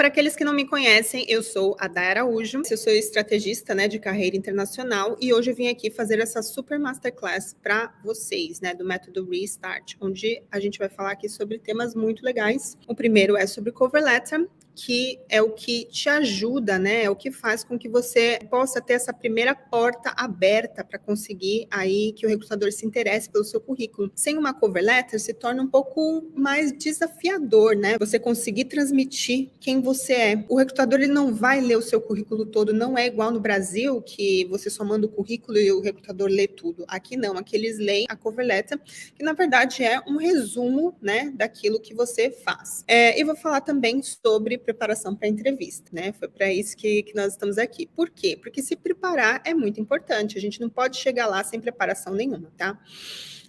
para aqueles que não me conhecem, eu sou a Day Araújo, eu sou estrategista, né, de carreira internacional e hoje eu vim aqui fazer essa super masterclass para vocês, né, do método Restart, onde a gente vai falar aqui sobre temas muito legais. O primeiro é sobre cover letter, que é o que te ajuda, né? É o que faz com que você possa ter essa primeira porta aberta para conseguir aí que o recrutador se interesse pelo seu currículo. Sem uma cover letter, se torna um pouco mais desafiador, né? Você conseguir transmitir quem você é. O recrutador, ele não vai ler o seu currículo todo, não é igual no Brasil, que você só manda o currículo e o recrutador lê tudo. Aqui não, aqui eles leem a cover letter, que na verdade é um resumo, né, daquilo que você faz. E vou falar também sobre preparação para a entrevista, né? Foi para isso que nós estamos aqui. Por quê? Porque se preparar é muito importante. A gente não pode chegar lá sem preparação nenhuma, tá?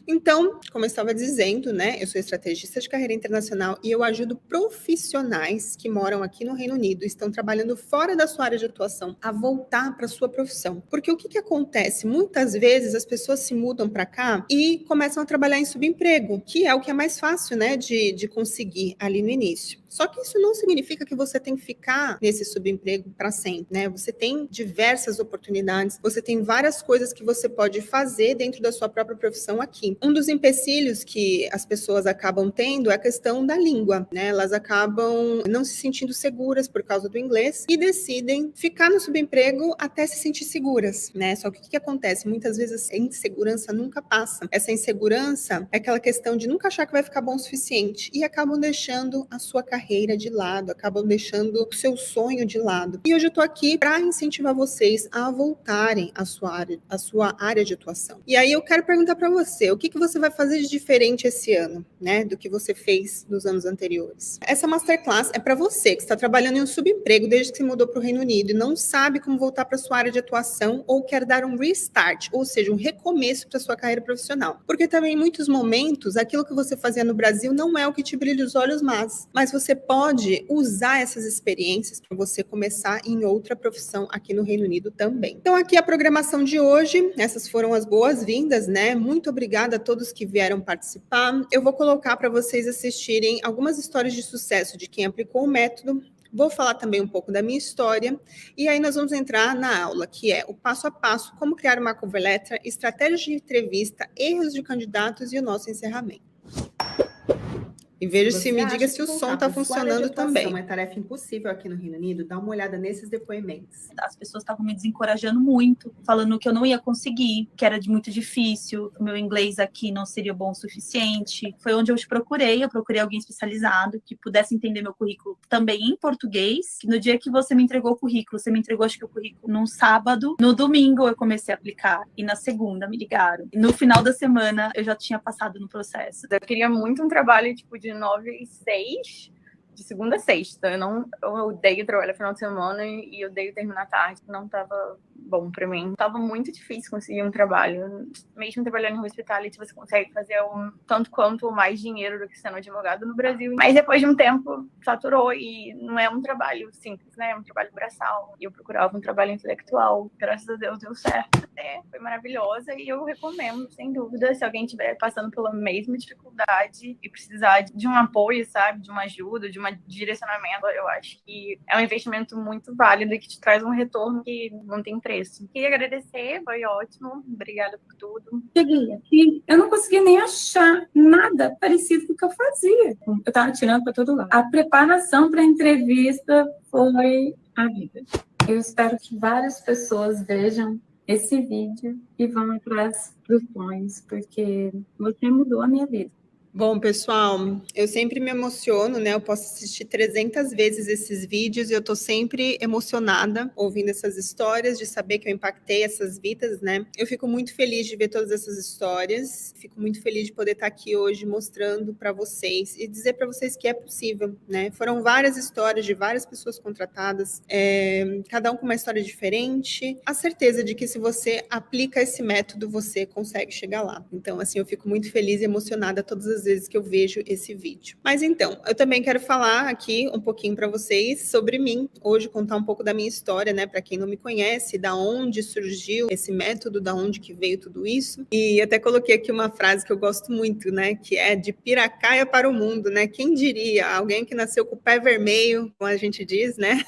Então, como eu estava dizendo, né, eu sou estrategista de carreira internacional e eu ajudo profissionais que moram aqui no Reino Unido, estão trabalhando fora da sua área de atuação, a voltar para a sua profissão. Porque o que acontece? Muitas vezes as pessoas se mudam para cá e começam a trabalhar em subemprego, que é o que é mais fácil, né, de conseguir ali no início. Só que isso não significa que você tem que ficar nesse subemprego para sempre, né? Você tem diversas oportunidades, você tem várias coisas que você pode fazer dentro da sua própria profissão aqui. Um dos empecilhos que as pessoas acabam tendo é a questão da língua, né? Elas acabam não se sentindo seguras por causa do inglês e decidem ficar no subemprego até se sentir seguras, né? Só que o que acontece? Muitas vezes a insegurança nunca passa. Essa insegurança é aquela questão de nunca achar que vai ficar bom o suficiente e acabam deixando a sua carreira de lado, acabam deixando o seu sonho de lado. E hoje eu tô aqui para incentivar vocês a voltarem à sua área de atuação. E aí eu quero perguntar para você, o que você vai fazer de diferente esse ano, né, do que você fez nos anos anteriores? Essa masterclass é para você que está trabalhando em um subemprego desde que se mudou para o Reino Unido e não sabe como voltar para sua área de atuação ou quer dar um restart, ou seja, um recomeço para sua carreira profissional. Porque também em muitos momentos, aquilo que você fazia no Brasil não é o que te brilha os olhos mais, mas você pode usar essas experiências para você começar em outra profissão aqui no Reino Unido também. Então aqui a programação de hoje, essas foram as boas-vindas, né? Muito obrigada a todos que vieram participar. Eu vou colocar para vocês assistirem algumas histórias de sucesso de quem aplicou o método. Vou falar também um pouco da minha história e aí nós vamos entrar na aula, que é o passo a passo, como criar uma cover letter, estratégias de entrevista, erros de candidatos e o nosso encerramento. E veja se me diga se o som está funcionando também. É tarefa impossível aqui no Reino Unido, dá uma olhada nesses depoimentos. As pessoas estavam me desencorajando muito, falando que eu não ia conseguir, que era muito difícil, o meu inglês aqui não seria bom o suficiente. Foi onde eu procurei alguém especializado que pudesse entender meu currículo também em português. Que no dia que você me entregou o currículo, você me entregou acho que o currículo num sábado, no domingo eu comecei a aplicar e na segunda me ligaram. E no final da semana eu já tinha passado no processo. Eu queria muito um trabalho tipo de 9 às 6, de segunda a sexta. Eu odeio trabalhar no final de semana e eu odeio terminar à tarde. Não tava bom pra mim. Tava muito difícil conseguir um trabalho. Mesmo trabalhando em hospitality, você consegue fazer tanto quanto mais dinheiro do que sendo advogado no Brasil. Mas depois de um tempo, saturou e não é um trabalho simples, né? É um trabalho braçal. E eu procurava um trabalho intelectual. Graças a Deus deu certo. Foi maravilhosa e eu recomendo, sem dúvida, se alguém estiver passando pela mesma dificuldade e precisar de um apoio, sabe? De uma ajuda, de um direcionamento, eu acho que é um investimento muito válido e que te traz um retorno que não tem preço. Queria agradecer, foi ótimo. Obrigada por tudo. Cheguei aqui, eu não conseguia nem achar nada parecido com o que eu fazia. Eu tava tirando para todo lado. A preparação para a entrevista foi a vida. Eu espero que várias pessoas vejam esse vídeo e vão atrás dos sonhos, porque você mudou a minha vida. Bom, pessoal, eu sempre me emociono, né? Eu posso assistir 300 vezes esses vídeos e eu tô sempre emocionada ouvindo essas histórias, de saber que eu impactei essas vidas, né? Eu fico muito feliz de ver todas essas histórias, fico muito feliz de poder estar aqui hoje mostrando para vocês e dizer para vocês que é possível, né? Foram várias histórias de várias pessoas contratadas, cada um com uma história diferente. A certeza de que se você aplica esse método, você consegue chegar lá. Então, assim, eu fico muito feliz e emocionada todas as vezes que eu vejo esse vídeo. Mas então, eu também quero falar aqui um pouquinho para vocês sobre mim, hoje contar um pouco da minha história, né, para quem não me conhece, da onde surgiu esse método, da onde que veio tudo isso. E até coloquei aqui uma frase que eu gosto muito, né, que é de Piracaia para o mundo, né? Quem diria? Alguém que nasceu com o pé vermelho, como a gente diz, né?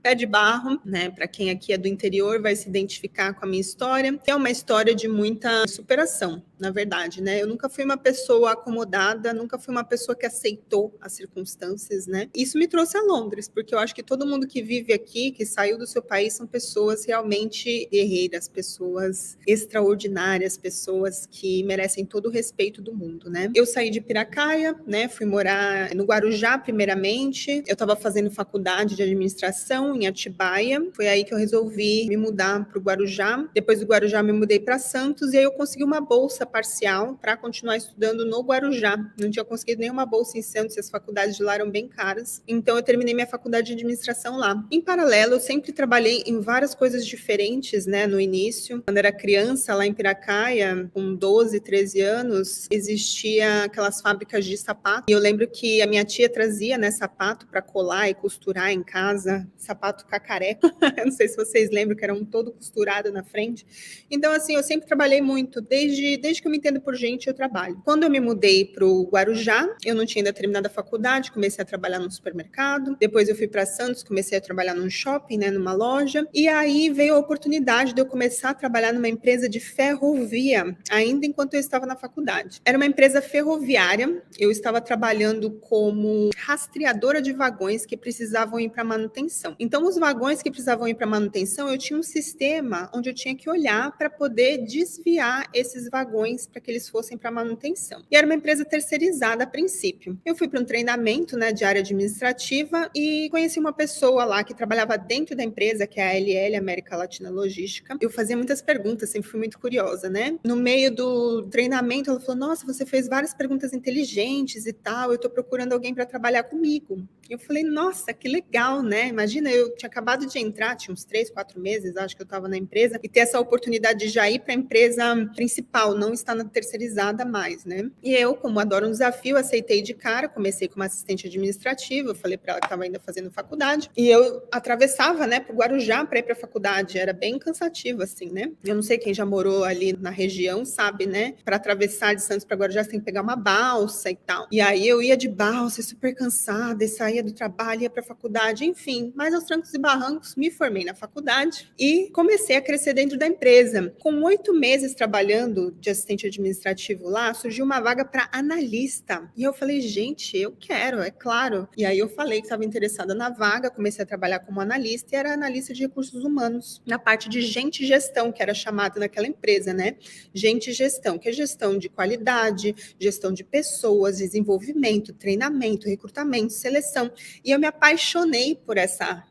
Pé de barro, né? Para quem aqui é do interior vai se identificar com a minha história. É uma história de muita superação, na verdade, né? Eu nunca fui uma pessoa acomodada, nunca fui uma pessoa que aceitou as circunstâncias, né? Isso me trouxe a Londres, porque eu acho que todo mundo que vive aqui, que saiu do seu país, são pessoas realmente guerreiras, pessoas extraordinárias, pessoas que merecem todo o respeito do mundo, né? Eu saí de Piracaia, né? Fui morar no Guarujá, primeiramente. Eu estava fazendo faculdade de administração em Atibaia. Foi aí que eu resolvi me mudar para o Guarujá. Depois do Guarujá, me mudei para Santos e aí eu consegui uma bolsa parcial para continuar estudando no Guarujá. Não tinha conseguido nenhuma bolsa em Santos, as faculdades de lá eram bem caras. Então, eu terminei minha faculdade de administração lá. Em paralelo, eu sempre trabalhei em várias coisas diferentes, né, no início. Quando era criança, lá em Piracaia, com 12, 13 anos, existia aquelas fábricas de sapato. E eu lembro que a minha tia trazia, né, sapato para colar e costurar em casa, sapato cacareco, eu não sei se vocês lembram que era um todo costurado na frente. Então, assim, eu sempre trabalhei muito, desde que eu me entendo por gente, eu trabalho. Quando eu me mudei para o Guarujá, eu não tinha ainda terminado a faculdade, comecei a trabalhar num supermercado, depois eu fui para Santos, comecei a trabalhar num shopping, né, numa loja, e aí veio a oportunidade de eu começar a trabalhar numa empresa de ferrovia, ainda enquanto eu estava na faculdade. Era uma empresa ferroviária, eu estava trabalhando como rastreadora de vagões que precisavam ir para manutenção. Então, os vagões que precisavam ir para manutenção, eu tinha um sistema onde eu tinha que olhar para poder desviar esses vagões para que eles fossem para manutenção. E era uma empresa terceirizada a princípio. Eu fui para um treinamento, né, de área administrativa e conheci uma pessoa lá que trabalhava dentro da empresa, que é a ALL, América Latina Logística. Eu fazia muitas perguntas, sempre fui muito curiosa, né? No meio do treinamento, ela falou: nossa, você fez várias perguntas inteligentes e tal, eu estou procurando alguém para trabalhar comigo. Eu falei: nossa, que legal, né? Imagina, eu tinha acabado de entrar, tinha uns 3, 4 meses, acho que eu estava na empresa, e ter essa oportunidade de já ir para a empresa principal, não estar na terceirizada mais, né? E eu, como adoro um desafio, aceitei de cara, comecei como assistente administrativa, eu falei para ela que estava ainda fazendo faculdade, e eu atravessava, né, para o Guarujá para ir para a faculdade, era bem cansativo, assim, né? Eu não sei quem já morou ali na região, sabe, né? Para atravessar de Santos para Guarujá, você tem que pegar uma balsa e tal. E aí eu ia de balsa, super cansada, e saía do trabalho, ia para a faculdade, enfim, mas aos trancos e barrancos, me formei na faculdade e comecei a crescer dentro da empresa. Com 8 meses trabalhando de assistente administrativo lá, surgiu uma vaga para analista. E eu falei: gente, eu quero, é claro. E aí eu falei que estava interessada na vaga, comecei a trabalhar como analista e era analista de recursos humanos, na parte de gente e gestão, que era chamada naquela empresa, né? Gente e gestão, que é gestão de qualidade, gestão de pessoas, desenvolvimento, treinamento, recrutamento, seleção. E eu me apaixonei por essa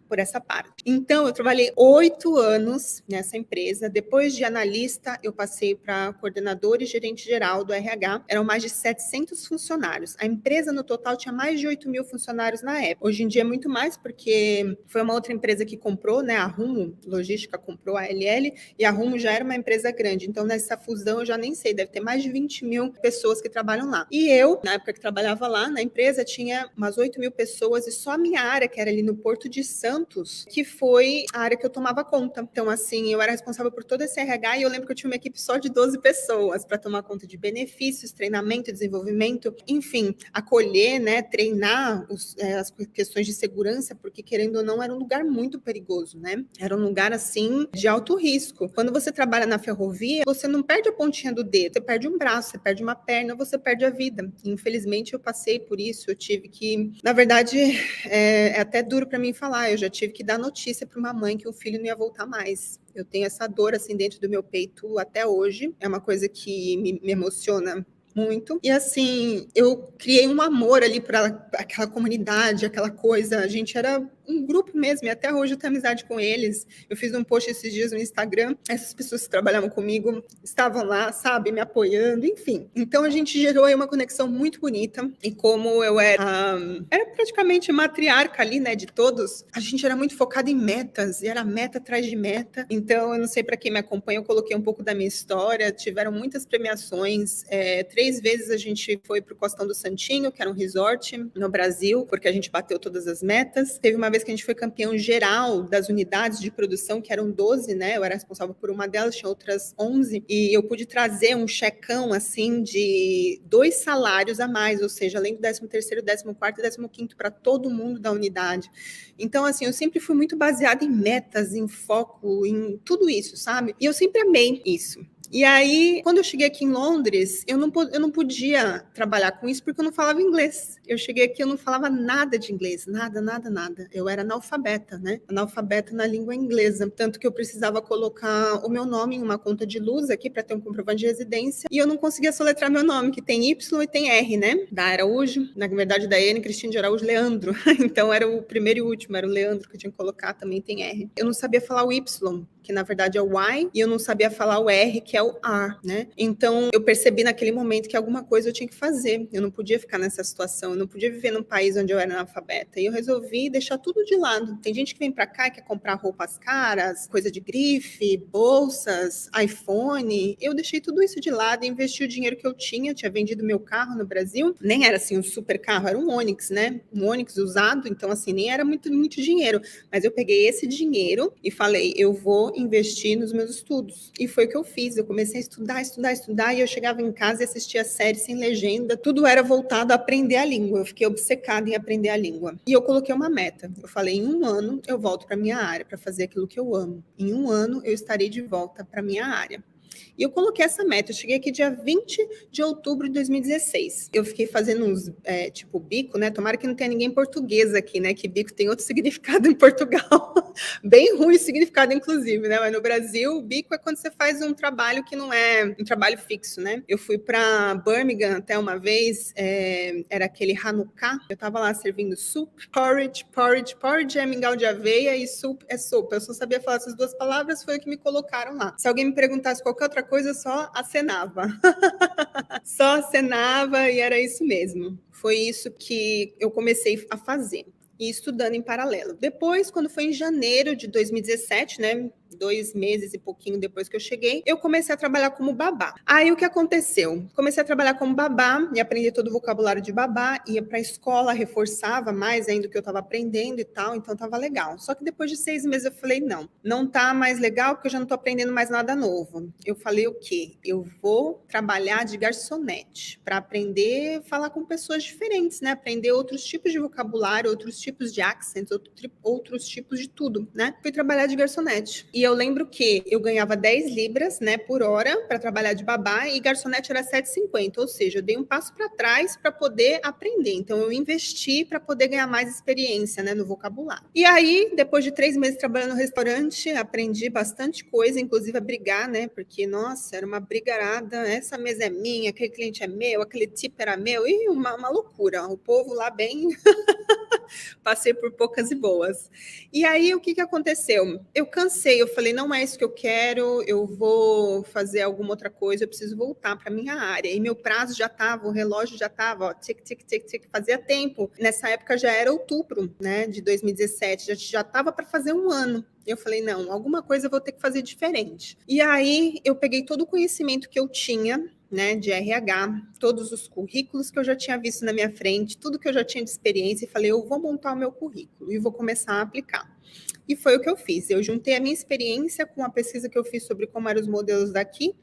parte. Então, eu trabalhei 8 anos nessa empresa. Depois de analista, eu passei para coordenador e gerente geral do RH. Eram mais de 700 funcionários. A empresa, no total, tinha mais de 8.000 funcionários na época. Hoje em dia é muito mais, porque foi uma outra empresa que comprou, né? A Rumo Logística comprou a ALL, e a Rumo já era uma empresa grande. Então, nessa fusão, eu já nem sei, deve ter mais de 20.000 pessoas que trabalham lá. E eu, na época que trabalhava lá, na empresa, tinha umas 8.000 pessoas, e só a minha área, que era ali no Porto de Santos, que foi a área que eu tomava conta. Então, assim, eu era responsável por todo esse RH e eu lembro que eu tinha uma equipe só de 12 pessoas para tomar conta de benefícios, treinamento, desenvolvimento, enfim, acolher, né, treinar as questões de segurança, porque, querendo ou não, era um lugar muito perigoso, né? Era um lugar, assim, de alto risco. Quando você trabalha na ferrovia, você não perde a pontinha do dedo, você perde um braço, você perde uma perna, você perde a vida. E, infelizmente, eu passei por isso, eu tive que, na verdade, é até duro para mim falar, eu já tive que dar notícia para uma mãe que o filho não ia voltar mais. Eu tenho essa dor assim dentro do meu peito até hoje. É uma coisa que me emociona muito. E assim, eu criei um amor ali para aquela comunidade, aquela coisa. A gente era um grupo mesmo, e até hoje eu tenho amizade com eles. Eu fiz um post esses dias no Instagram, essas pessoas que trabalhavam comigo estavam lá, sabe, me apoiando, enfim. Então a gente gerou aí uma conexão muito bonita, e como eu era praticamente matriarca ali, né, de todos, a gente era muito focada em metas, e era meta atrás de meta. Então eu não sei para quem me acompanha, eu coloquei um pouco da minha história, tiveram muitas premiações, 3 vezes a gente foi para o Costão do Santinho, que era um resort no Brasil, porque a gente bateu todas as metas. Teve uma vez que a gente foi campeão geral das unidades de produção, que eram 12, né? Eu era responsável por uma delas, tinha outras 11, e eu pude trazer um checão, assim, de 2 salários a mais, ou seja, além do 13º, 14º e 15º para todo mundo da unidade. Então, assim, eu sempre fui muito baseada em metas, em foco, em tudo isso, sabe? E eu sempre amei isso. E aí, quando eu cheguei aqui em Londres, eu não podia trabalhar com isso porque eu não falava inglês. Eu cheguei aqui, eu não falava nada de inglês, nada. Eu era analfabeta, né? Analfabeta na língua inglesa. Tanto que eu precisava colocar o meu nome em uma conta de luz aqui para ter um comprovante de residência. E eu não conseguia soletrar meu nome, que tem Y e tem R, né? Da Araújo, na verdade da Anne Cristina de Araújo Leandro. Então era o primeiro e o último, era o Leandro que eu tinha que colocar, também tem R. Eu não sabia falar o Y, que na verdade é o Y, e eu não sabia falar o R, que é o R, né? Então, eu percebi naquele momento que alguma coisa eu tinha que fazer. Eu não podia ficar nessa situação, eu não podia viver num país onde eu era analfabeta. E eu resolvi deixar tudo de lado. Tem gente que vem pra cá e quer comprar roupas caras, coisa de grife, bolsas, iPhone. Eu deixei tudo isso de lado e investi o dinheiro que eu tinha vendido meu carro no Brasil. Nem era assim um super carro, era um Onix, né? Um Onix usado, então assim, nem era muito dinheiro. Mas eu peguei esse dinheiro e falei, eu vou investir nos meus estudos. E foi o que eu fiz. Eu comecei a estudar, e eu chegava em casa e assistia a série sem legenda. Tudo era voltado a aprender a língua. Eu fiquei obcecada em aprender a língua. E eu coloquei uma meta. Eu falei, em 1 ano eu volto para minha área, para fazer aquilo que eu amo. Em 1 ano eu estarei de volta para minha área. E eu coloquei essa meta. Eu cheguei aqui dia 20 de outubro de 2016. Eu fiquei fazendo uns, tipo, bico, né? Tomara que não tenha ninguém português aqui, né? Que bico tem outro significado em Portugal. Bem ruim o significado, inclusive, né? Mas no Brasil, o bico é quando você faz um trabalho que não é um trabalho fixo, né? Eu fui para Birmingham até uma vez, era aquele Hanukkah. Eu tava lá servindo soup, porridge é mingau de aveia e soup é sopa. Eu só sabia falar essas 2 palavras, foi o que me colocaram lá. Se alguém me perguntasse qualquer outra coisa, eu só acenava. Só acenava e era isso mesmo. Foi isso que eu comecei a fazer. E estudando em paralelo. Depois, quando foi em janeiro de 2017, né, 2 meses e pouquinho depois que eu cheguei, eu comecei a trabalhar como babá. Aí o que aconteceu? Comecei a trabalhar como babá e aprender todo o vocabulário de babá, ia para a escola, reforçava mais ainda o que eu estava aprendendo e tal, então estava legal. Só que depois de 6 meses eu falei, não tá mais legal porque eu já não estou aprendendo mais nada novo. Eu falei o quê? Eu vou trabalhar de garçonete para aprender a falar com pessoas diferentes, né? Aprender outros tipos de vocabulário, outros tipos de accents, outros tipos de tudo, né? Fui trabalhar de garçonete. E eu lembro que eu ganhava 10 libras, né, por hora para trabalhar de babá e garçonete era 7,50, ou seja, eu dei um passo para trás para poder aprender. Então eu investi para poder ganhar mais experiência, né, no vocabulário. E aí, depois de 3 meses trabalhando no restaurante, aprendi bastante coisa, inclusive a brigar, né, porque nossa, era uma brigarada, essa mesa é minha, aquele cliente é meu, aquele tipo era meu, e uma loucura. O povo lá bem passei por poucas e boas. E aí, o que aconteceu? Eu cansei, eu falei, não é isso que eu quero, eu vou fazer alguma outra coisa, eu preciso voltar para minha área. E meu prazo já estava, o relógio já estava, ó, tic, fazia tempo. Nessa época já era outubro, né, de 2017, já estava para fazer 1 ano. Eu falei, não, alguma coisa eu vou ter que fazer diferente. E aí, eu peguei todo o conhecimento que eu tinha, né, de RH, todos os currículos que eu já tinha visto na minha frente, tudo que eu já tinha de experiência, e falei, eu vou montar o meu currículo e vou começar a aplicar. E foi o que eu fiz. Eu juntei a minha experiência com a pesquisa que eu fiz sobre como eram os modelos daqui,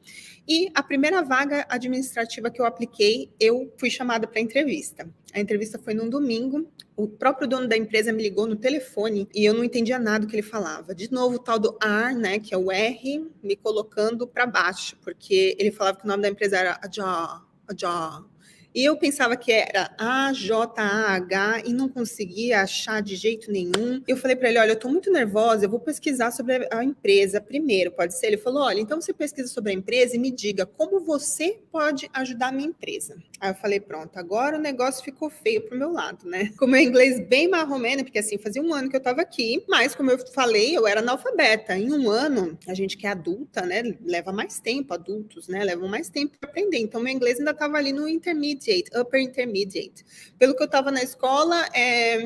e a primeira vaga administrativa que eu apliquei, eu fui chamada para entrevista. A entrevista foi num domingo, o próprio dono da empresa me ligou no telefone e eu não entendia nada do que ele falava. De novo, o tal do R, né, que é o R, me colocando para baixo, porque ele falava que o nome da empresa era Ajah. E eu pensava que era AJAH e não conseguia achar de jeito nenhum. Eu falei para ele, olha, eu estou muito nervosa, eu vou pesquisar sobre a empresa primeiro, pode ser? Ele falou, olha, então você pesquisa sobre a empresa e me diga como você pode ajudar a minha empresa. Aí eu falei, pronto, agora o negócio ficou feio pro meu lado, né? Com o meu inglês bem marromeno, porque assim, fazia um ano que eu estava aqui, mas como eu falei, eu era analfabeta. Em um ano, a gente que é adulta, né, leva mais tempo, adultos, né, levam mais tempo para aprender. Então, meu inglês ainda estava ali no upper intermediate. Pelo que eu estava na escola,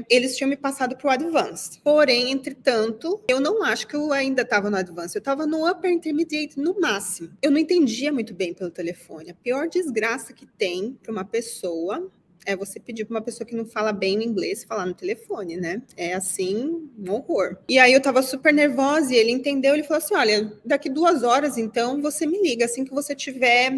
eles tinham me passado para o advanced. Porém, entretanto, eu não acho que eu ainda estava no advanced. Eu estava no upper intermediate no máximo. Eu não entendia muito bem pelo telefone. A pior desgraça que tem para uma pessoa é você pedir para uma pessoa que não fala bem o inglês falar no telefone, né? É assim, um horror. E aí eu tava super nervosa e ele entendeu, ele falou assim, olha, daqui 2 horas, então, você me liga, assim que você estiver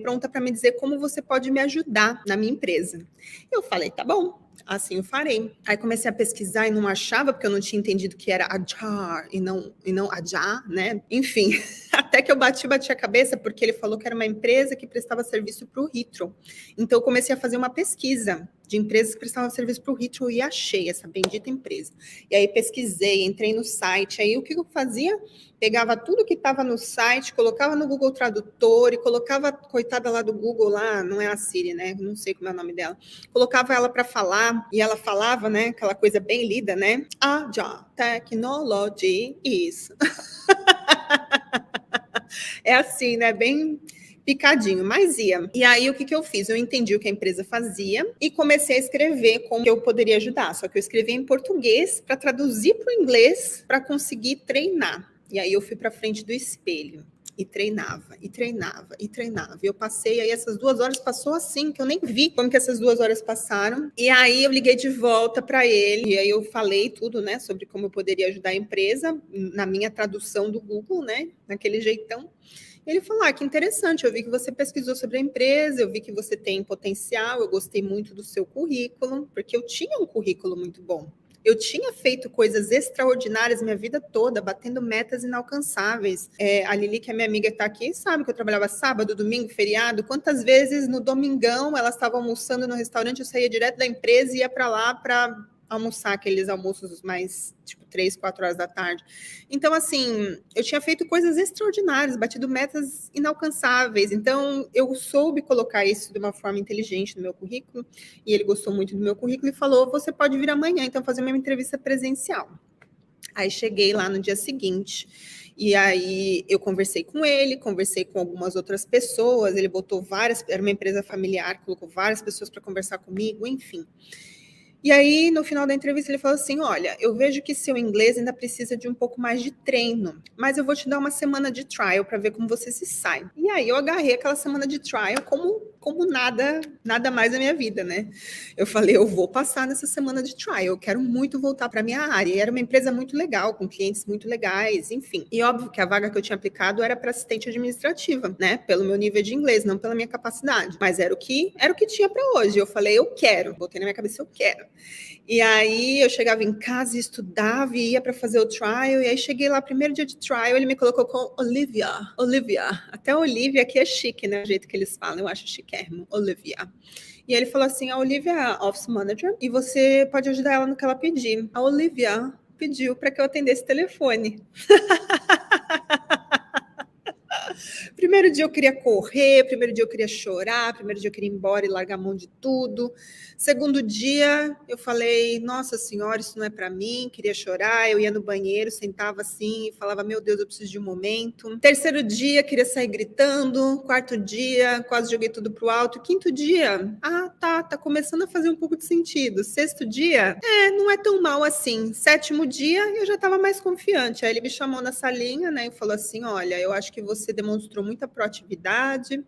pronta para me dizer como você pode me ajudar na minha empresa. Eu falei, tá bom. Assim eu farei. Aí comecei a pesquisar e não achava, porque eu não tinha entendido que era ajar e não ajar, né? Enfim, até que eu bati a cabeça, porque ele falou que era uma empresa que prestava serviço para o Heathrow. Então eu comecei a fazer uma pesquisa de empresas que prestavam serviço para o Heathrow e achei essa bendita empresa. E aí pesquisei, entrei no site, aí o que eu fazia? Pegava tudo que estava no site, colocava no Google Tradutor e colocava a coitada lá do Google, lá, não é a Siri, né? Não sei como é o nome dela. Colocava ela para falar e ela falava, né? Aquela coisa bem lida, né? Agile Technology, isso. É assim, né? Bem picadinho, mas ia. E aí, o que eu fiz? Eu entendi o que a empresa fazia e comecei a escrever como eu poderia ajudar. Só que eu escrevi em português para traduzir para o inglês para conseguir treinar. E aí, eu fui para frente do espelho e treinava, e treinava, e treinava. E eu passei, aí essas 2 horas passou assim, que eu nem vi como que essas 2 horas passaram. E aí, eu liguei de volta para ele, e aí eu falei tudo, né, sobre como eu poderia ajudar a empresa, na minha tradução do Google, né, naquele jeitão. Ele falou, que interessante, eu vi que você pesquisou sobre a empresa, eu vi que você tem potencial, eu gostei muito do seu currículo, porque eu tinha um currículo muito bom. Eu tinha feito coisas extraordinárias minha vida toda, batendo metas inalcançáveis. A Lili, que é minha amiga, está aqui, sabe que eu trabalhava sábado, domingo, feriado. Quantas vezes no domingão elas estavam almoçando no restaurante, eu saía direto da empresa e ia para lá para almoçar aqueles almoços mais, tipo, 3, 4 horas da tarde. Então, assim, eu tinha feito coisas extraordinárias, batido metas inalcançáveis. Então, eu soube colocar isso de uma forma inteligente no meu currículo, e ele gostou muito do meu currículo e falou, você pode vir amanhã, então, fazer uma entrevista presencial. Aí, cheguei lá no dia seguinte, e aí eu conversei com ele, conversei com algumas outras pessoas, ele botou várias, era uma empresa familiar, colocou várias pessoas para conversar comigo, enfim. E aí, no final da entrevista, ele falou assim, olha, eu vejo que seu inglês ainda precisa de um pouco mais de treino, mas eu vou te dar uma semana de trial para ver como você se sai. E aí, eu agarrei aquela semana de trial como nada mais na minha vida, né? Eu falei, eu vou passar nessa semana de trial, eu quero muito voltar para a minha área. E era uma empresa muito legal, com clientes muito legais, enfim. E óbvio que a vaga que eu tinha aplicado era para assistente administrativa, né? Pelo meu nível de inglês, não pela minha capacidade. Mas era o que tinha para hoje. Eu falei, eu quero. Botei na minha cabeça, eu quero. E aí eu chegava em casa e estudava e ia para fazer o trial, e aí cheguei lá, primeiro dia de trial, ele me colocou com Olivia. Até Olivia aqui é chique, né, o jeito que eles falam, eu acho chiquérrimo, Olivia. E ele falou assim, a Olivia é Office Manager e você pode ajudar ela no que ela pedir. A Olivia pediu para que eu atendesse o telefone. Primeiro dia eu queria correr, primeiro dia eu queria chorar, primeiro dia eu queria ir embora e largar a mão de tudo. Segundo dia eu falei, nossa senhora, isso não é para mim, queria chorar, eu ia no banheiro, sentava assim e falava, meu Deus, eu preciso de um momento. Terceiro dia, queria sair gritando. Quarto dia, quase joguei tudo pro alto. Quinto dia, tá começando a fazer um pouco de sentido. Sexto dia, não é tão mal assim. Sétimo dia, eu já estava mais confiante. Aí ele me chamou na salinha, né, e falou assim, olha, eu acho que você demonstrou muita proatividade,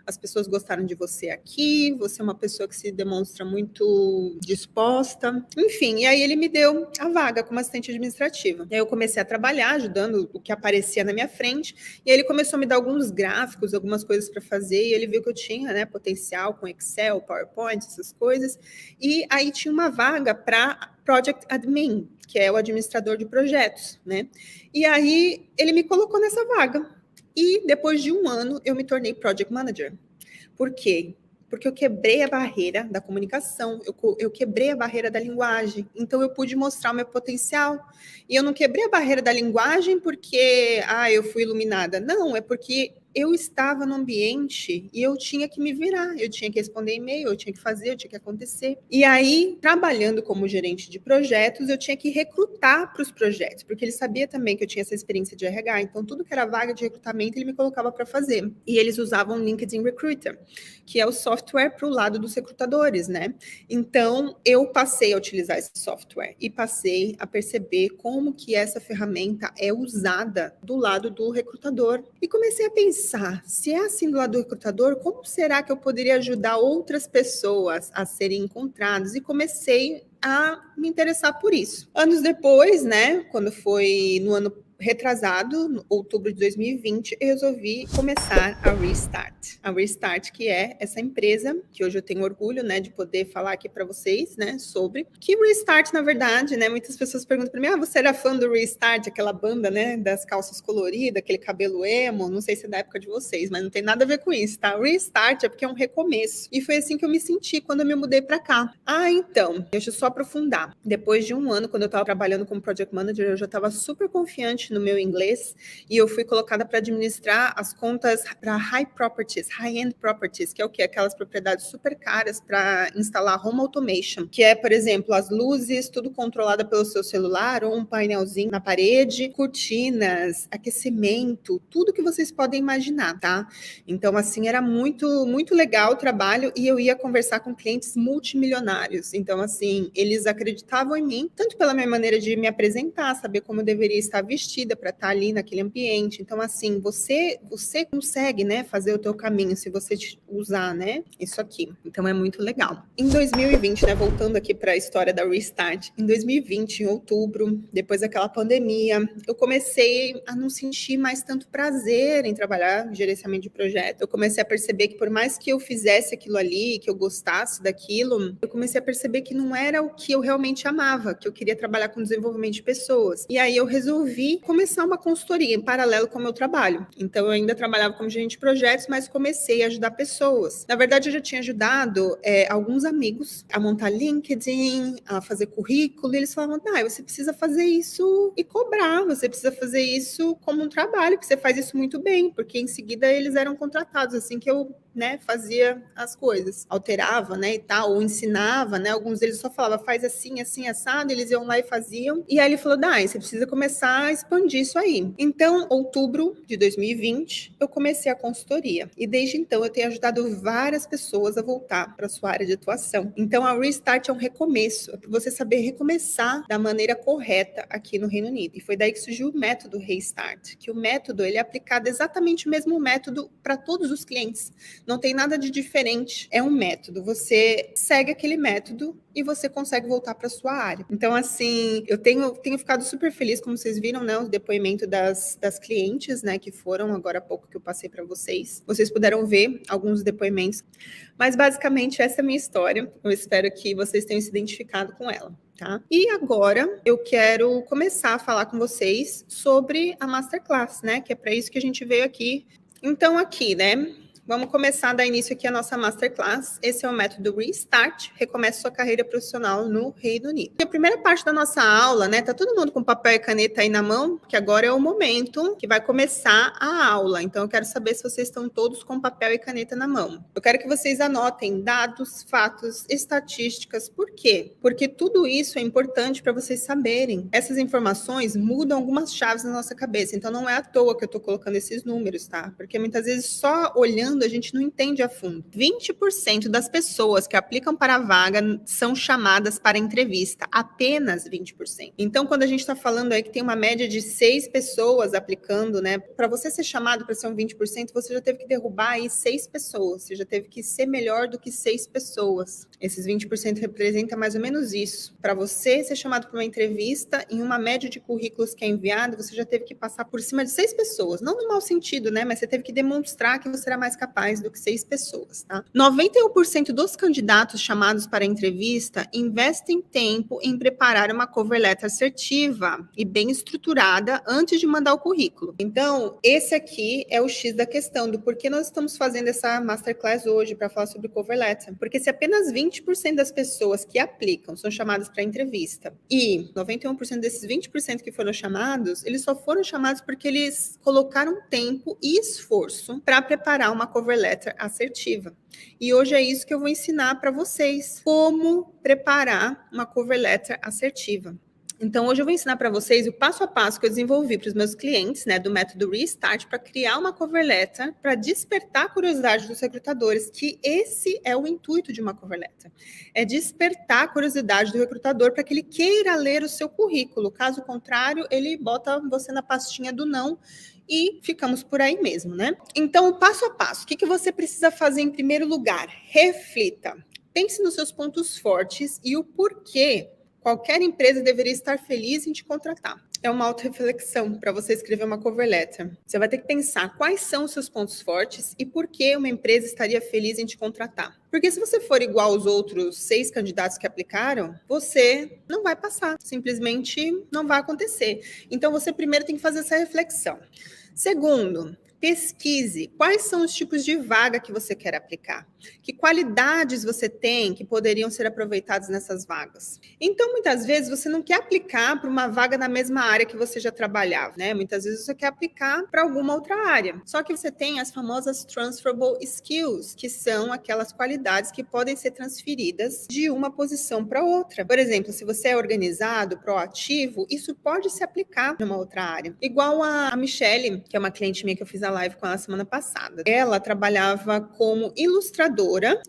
as pessoas gostaram de você aqui, você é uma pessoa que se demonstra muito disposta, enfim, e aí ele me deu a vaga como assistente administrativa. E aí eu comecei a trabalhar, ajudando o que aparecia na minha frente, e aí ele começou a me dar alguns gráficos, algumas coisas para fazer, e ele viu que eu tinha, né, potencial com Excel, PowerPoint, essas coisas, e aí tinha uma vaga para Project Admin, que é o administrador de projetos, né? E aí ele me colocou nessa vaga. E depois de um ano, eu me tornei Project Manager. Por quê? Porque eu quebrei a barreira da comunicação, eu quebrei a barreira da linguagem, então eu pude mostrar o meu potencial. E eu não quebrei a barreira da linguagem porque, eu fui iluminada. Não, é porque eu estava no ambiente e eu tinha que me virar, eu tinha que responder e-mail, eu tinha que fazer, eu tinha que acontecer. E aí, trabalhando como gerente de projetos, eu tinha que recrutar para os projetos, porque ele sabia também que eu tinha essa experiência de RH, então tudo que era vaga de recrutamento ele me colocava para fazer. E eles usavam LinkedIn Recruiter, que é o software para o lado dos recrutadores, né? Então, eu passei a utilizar esse software e passei a perceber como que essa ferramenta é usada do lado do recrutador. E comecei a pensar, se é assim do lado do recrutador, como será que eu poderia ajudar outras pessoas a serem encontradas? E comecei a me interessar por isso. Anos depois, né, quando foi no ano retrasado, no outubro de 2020, eu resolvi começar a Restart. A Restart, que é essa empresa, que hoje eu tenho orgulho, né, de poder falar aqui para vocês, né, sobre. Que Restart, na verdade, né, muitas pessoas perguntam para mim, você era fã do Restart, aquela banda, né, das calças coloridas, aquele cabelo emo, não sei se é da época de vocês, mas não tem nada a ver com isso, tá? Restart é porque é um recomeço. E foi assim que eu me senti quando eu me mudei para cá. Então, deixa eu só aprofundar. Depois de um ano, quando eu estava trabalhando como Project Manager, eu já estava super confiante no meu inglês e eu fui colocada para administrar as contas para high-end properties, que é o quê? Aquelas propriedades super caras para instalar home automation, que é, por exemplo, as luzes, tudo controlada pelo seu celular ou um painelzinho na parede, cortinas, aquecimento, tudo que vocês podem imaginar, tá? Então, assim, era muito, muito legal o trabalho e eu ia conversar com clientes multimilionários. Então, assim, eles acreditavam em mim, tanto pela minha maneira de me apresentar, saber como eu deveria estar vestida para estar ali naquele ambiente. Então, assim, você consegue, né, fazer o teu caminho se você usar, né, isso aqui. Então, é muito legal. Em 2020, né, voltando aqui para a história da Restart, em 2020, em outubro, depois daquela pandemia, eu comecei a não sentir mais tanto prazer em trabalhar em gerenciamento de projeto. Eu comecei a perceber que por mais que eu fizesse aquilo ali, que eu gostasse daquilo, eu comecei a perceber que não era o que eu realmente amava, que eu queria trabalhar com desenvolvimento de pessoas. E aí eu resolvi começar uma consultoria em paralelo com o meu trabalho. Então, eu ainda trabalhava como gerente de projetos, mas comecei a ajudar pessoas. Na verdade, eu já tinha ajudado alguns amigos a montar LinkedIn, a fazer currículo, e eles falavam, você precisa fazer isso e cobrar, você precisa fazer isso como um trabalho, que você faz isso muito bem, porque em seguida eles eram contratados, assim que eu, né, fazia as coisas, alterava, né, e tal, ou ensinava, né, alguns deles só falavam, faz assim, assim, assado, eles iam lá e faziam, e aí ele falou, você precisa começar a expandir isso aí. Então, outubro de 2020, eu comecei a consultoria, e desde então eu tenho ajudado várias pessoas a voltar para sua área de atuação. Então, a Restart é um recomeço, é para você saber recomeçar da maneira correta aqui no Reino Unido, e foi daí que surgiu o método Restart, que o método, ele é aplicado exatamente o mesmo método para todos os clientes. Não tem nada de diferente, é um método. Você segue aquele método e você consegue voltar para sua área. Então, assim, eu tenho ficado super feliz, como vocês viram, né, o depoimento das clientes, né, que foram agora há pouco que eu passei para vocês. Vocês puderam ver alguns depoimentos, mas basicamente essa é a minha história. Eu espero que vocês tenham se identificado com ela. Tá? E agora eu quero começar a falar com vocês sobre a Masterclass, né, que é para isso que a gente veio aqui. Então, aqui, né, vamos começar a dar início aqui à nossa Masterclass. Esse é o método Restart, recomece sua carreira profissional no Reino Unido. E a primeira parte da nossa aula, né, tá todo mundo com papel e caneta aí na mão, porque agora é o momento que vai começar a aula. Então, eu quero saber se vocês estão todos com papel e caneta na mão. Eu quero que vocês anotem dados, fatos, estatísticas. Por quê? Porque tudo isso é importante para vocês saberem. Essas informações mudam algumas chaves na nossa cabeça. Então, não é à toa que eu tô colocando esses números, tá? Porque muitas vezes só olhando a gente não entende a fundo. 20% das pessoas que aplicam para a vaga são chamadas para entrevista, apenas 20%. Então, quando a gente está falando aí que tem uma média de 6 pessoas aplicando, né, para você ser chamado para ser um 20%, você já teve que derrubar aí 6 pessoas, você já teve que ser melhor do que 6 pessoas. Esses 20% representa mais ou menos isso. Para você ser chamado para uma entrevista, em uma média de currículos que é enviado, você já teve que passar por cima de 6 pessoas, não no mau sentido, né, mas você teve que demonstrar que você era mais capaz capaz do que 6 pessoas, tá? 91% dos candidatos chamados para a entrevista investem tempo em preparar uma cover letter assertiva e bem estruturada antes de mandar o currículo. Então, esse aqui é o X da questão do porquê nós estamos fazendo essa masterclass hoje para falar sobre cover letter. Porque se apenas 20% das pessoas que aplicam são chamadas para entrevista e 91% desses 20% que foram chamados, eles só foram chamados porque eles colocaram tempo e esforço para preparar uma cover letter assertiva. E hoje é isso que eu vou ensinar para vocês, como preparar uma cover letter assertiva. Então, hoje eu vou ensinar para vocês o passo a passo que eu desenvolvi para os meus clientes, né, do método Restart, para criar uma cover letter, para despertar a curiosidade dos recrutadores, que esse é o intuito de uma cover letter. É despertar a curiosidade do recrutador para que ele queira ler o seu currículo. Caso contrário, ele bota você na pastinha do não e ficamos por aí mesmo, né? Então, o passo a passo, o que você precisa fazer em primeiro lugar? Reflita. Pense nos seus pontos fortes e o porquê qualquer empresa deveria estar feliz em te contratar. É uma autorreflexão para você escrever uma cover letter. Você vai ter que pensar quais são os seus pontos fortes e por que uma empresa estaria feliz em te contratar. Porque se você for igual aos outros 6 candidatos que aplicaram, você não vai passar. Simplesmente não vai acontecer. Então, você primeiro tem que fazer essa reflexão. Segundo, pesquise quais são os tipos de vaga que você quer aplicar. Que qualidades você tem que poderiam ser aproveitadas nessas vagas. Então, muitas vezes, você não quer aplicar para uma vaga na mesma área que você já trabalhava, né? Muitas vezes você quer aplicar para alguma outra área. Só que você tem as famosas transferable skills, que são aquelas qualidades que podem ser transferidas de uma posição para outra. Por exemplo, se você é organizado, proativo, isso pode se aplicar numa outra área. Igual a Michelle, que é uma cliente minha que eu fiz a live com ela semana passada. Ela trabalhava como ilustradora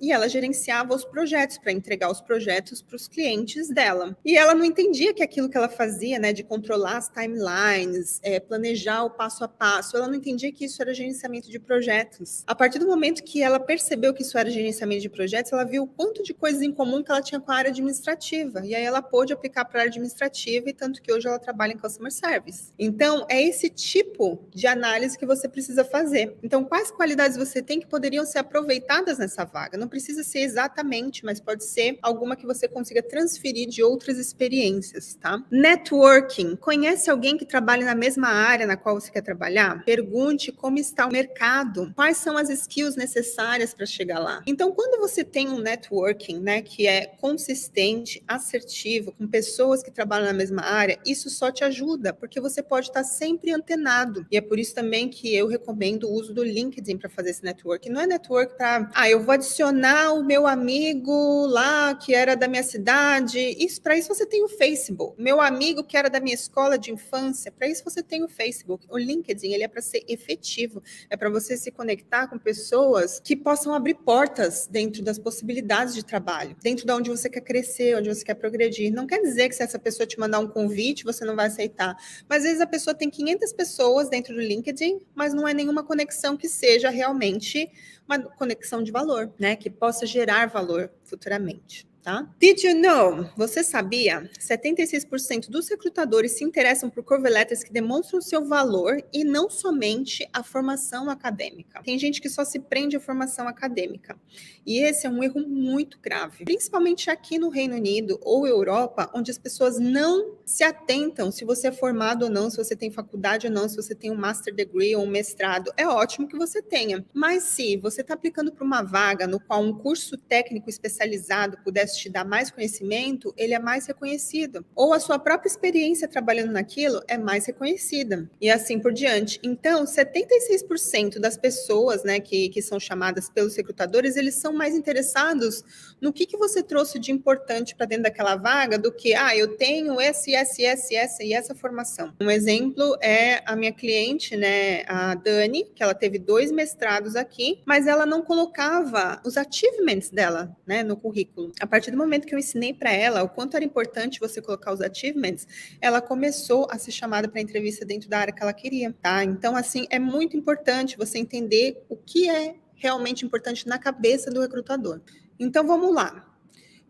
e ela gerenciava os projetos para entregar os projetos para os clientes dela. E ela não entendia que aquilo que ela fazia, né, de controlar as timelines, planejar o passo a passo, ela não entendia que isso era gerenciamento de projetos. A partir do momento que ela percebeu que isso era gerenciamento de projetos, ela viu o quanto de coisas em comum que ela tinha com a área administrativa. E aí ela pôde aplicar para a área administrativa e tanto que hoje ela trabalha em customer service. Então, é esse tipo de análise que você precisa fazer. Então, quais qualidades você tem que poderiam ser aproveitadas nessa vaga? Não precisa ser exatamente, mas pode ser alguma que você consiga transferir de outras experiências, tá? Networking. Conhece alguém que trabalha na mesma área na qual você quer trabalhar? Pergunte como está o mercado. Quais são as skills necessárias para chegar lá? Então, quando você tem um networking, né, que é consistente, assertivo, com pessoas que trabalham na mesma área, isso só te ajuda, porque você pode estar sempre antenado. E é por isso também que eu recomendo o uso do LinkedIn para fazer esse network. Não é network para, eu vou adicionar o meu amigo lá que era da minha cidade. Isso, para isso você tem o Facebook. Meu amigo que era da minha escola de infância, para isso você tem o Facebook. O LinkedIn, ele é para ser efetivo, é para você se conectar com pessoas que possam abrir portas dentro das possibilidades de trabalho, dentro de onde você quer crescer, onde você quer progredir. Não quer dizer que se essa pessoa te mandar um convite, você não vai aceitar. Mas às vezes a pessoa tem 500 pessoas dentro do LinkedIn, mas não é nenhuma conexão que seja realmente uma conexão de valor, né? Que possa gerar valor futuramente. Tá? Did you know? Você sabia? 76% dos recrutadores se interessam por cover letters que demonstram seu valor e não somente a formação acadêmica. Tem gente que só se prende à formação acadêmica. E esse é um erro muito grave, principalmente aqui no Reino Unido ou Europa, onde as pessoas não se atentam se você é formado ou não, se você tem faculdade ou não, se você tem um master degree ou um mestrado. É ótimo que você tenha. Mas se você está aplicando para uma vaga no qual um curso técnico especializado pudesse te dar mais conhecimento, ele é mais reconhecido. Ou a sua própria experiência trabalhando naquilo é mais reconhecida. E assim por diante. Então, 76% das pessoas, né, que são chamadas pelos recrutadores, eles são mais interessados no que você trouxe de importante para dentro daquela vaga do que, eu tenho essa e essa formação. Um exemplo é a minha cliente, né, a Dani, que ela teve 2 mestrados aqui, mas ela não colocava os achievements dela, né, no currículo. A partir do momento que eu ensinei para ela o quanto era importante você colocar os achievements, ela começou a ser chamada para entrevista dentro da área que ela queria, tá? Então, assim, é muito importante você entender o que é realmente importante na cabeça do recrutador. Então, vamos lá.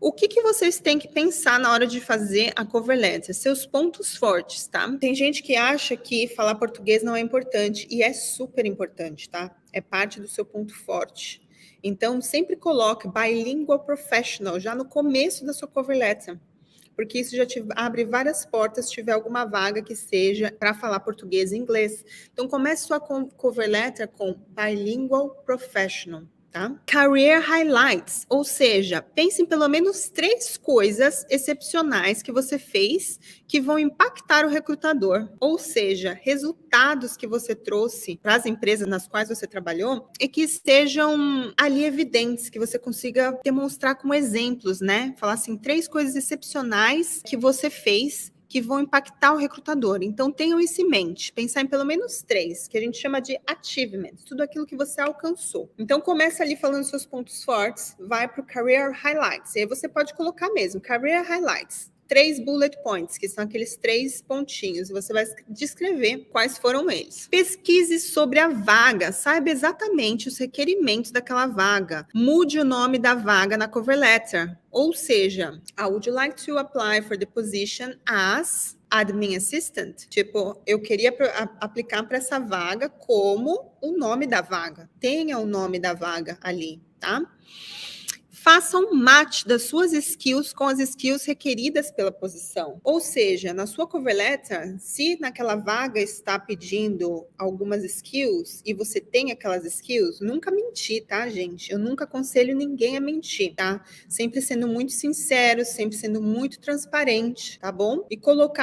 O que vocês têm que pensar na hora de fazer a cover letter? Seus pontos fortes, tá? Tem gente que acha que falar português não é importante, e é super importante, tá? É parte do seu ponto forte. Então, sempre coloque bilingual professional já no começo da sua cover letter, porque isso já te abre várias portas se tiver alguma vaga que seja para falar português e inglês. Então, comece sua cover letter com bilingual professional. Tá? Career highlights, ou seja, pense em pelo menos 3 coisas excepcionais que você fez que vão impactar o recrutador, ou seja, resultados que você trouxe para as empresas nas quais você trabalhou e que estejam ali evidentes, que você consiga demonstrar como exemplos, né? Falar assim, 3 coisas excepcionais que você fez que vão impactar o recrutador. Então, tenham isso em mente. Pensar em pelo menos 3, que a gente chama de achievements, tudo aquilo que você alcançou. Então, começa ali falando seus pontos fortes, vai para o Career Highlights. E aí você pode colocar mesmo, Career Highlights. 3 bullet points, que são aqueles 3 pontinhos, e você vai descrever quais foram eles. Pesquise sobre a vaga, saiba exatamente os requerimentos daquela vaga. Mude o nome da vaga na cover letter. Ou seja, would you like to apply for the position as admin assistant? Tipo, eu queria aplicar para essa vaga como o nome da vaga. Tenha o nome da vaga ali, tá? Faça um match das suas skills com as skills requeridas pela posição. Ou seja, na sua cover letter, se naquela vaga está pedindo algumas skills e você tem aquelas skills, nunca mentir, tá, gente? Eu nunca aconselho ninguém a mentir, tá? Sempre sendo muito sincero, sempre sendo muito transparente, tá bom? E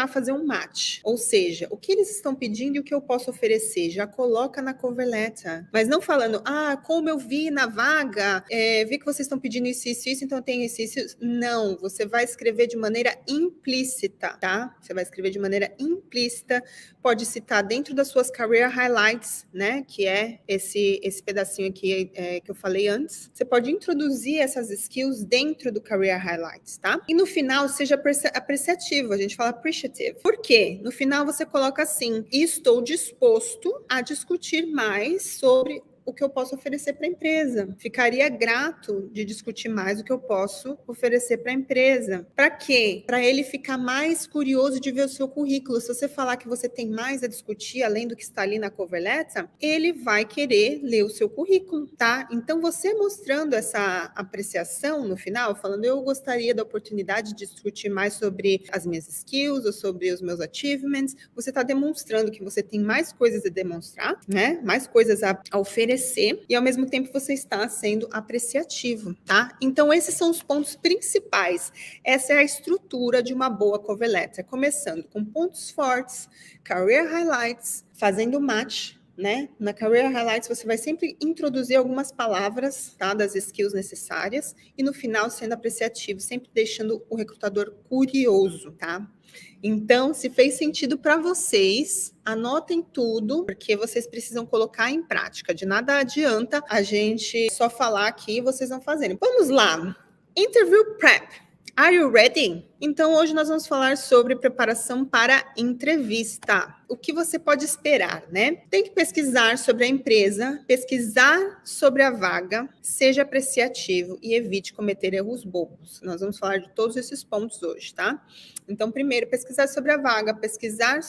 fazer um match. Ou seja, o que eles estão pedindo e o que eu posso oferecer, já coloca na cover letter. Mas não falando, como eu vi na vaga, vi que vocês estão pedindo isso, então tem isso. Não, você vai escrever de maneira implícita, tá? Você vai escrever de maneira implícita, pode citar dentro das suas career highlights, né? Que é esse pedacinho aqui que eu falei antes. Você pode introduzir essas skills dentro do career highlights, tá? E no final, seja apreciativo, a gente fala appreciative. Por quê? No final você coloca assim, estou disposto a discutir mais sobre o que eu posso oferecer para a empresa. Ficaria grato de discutir mais o que eu posso oferecer para a empresa. Para quê? Para ele ficar mais curioso de ver o seu currículo. Se você falar que você tem mais a discutir, além do que está ali na cover letter, ele vai querer ler o seu currículo, tá? Então, você mostrando essa apreciação no final, falando, eu gostaria da oportunidade de discutir mais sobre as minhas skills ou sobre os meus achievements, você está demonstrando que você tem mais coisas a demonstrar, né? Mais coisas a oferecer, e ao mesmo tempo você está sendo apreciativo, tá? Então esses são os pontos principais. Essa é a estrutura de uma boa cover letter, começando com pontos fortes, career highlights, fazendo match, né? Na career highlights você vai sempre introduzir algumas palavras, tá? Das skills necessárias, e no final sendo apreciativo, sempre deixando o recrutador curioso, tá? Então, se fez sentido para vocês, anotem tudo, porque vocês precisam colocar em prática. De nada adianta a gente só falar aqui e vocês não fazerem. Vamos lá. Interview prep. Are you ready? Então, hoje nós vamos falar sobre preparação para entrevista. O que você pode esperar, né? Tem que pesquisar sobre a empresa, pesquisar sobre a vaga, seja apreciativo e evite cometer erros bobos. Nós vamos falar de todos esses pontos hoje, tá? Então, primeiro, pesquisar sobre a vaga, pesquisar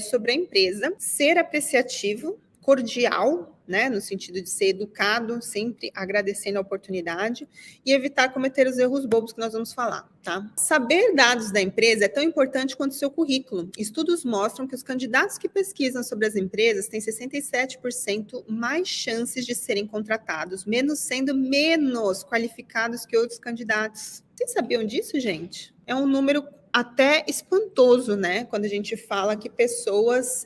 sobre a empresa, ser apreciativo, cordial, né, no sentido de ser educado, sempre agradecendo a oportunidade e evitar cometer os erros bobos que nós vamos falar, tá? Saber dados da empresa é tão importante quanto o seu currículo. Estudos mostram que os candidatos que pesquisam sobre as empresas têm 67% mais chances de serem contratados, sendo menos qualificados que outros candidatos. Vocês sabiam disso, gente? É um número até espantoso, né? Quando a gente fala que pessoas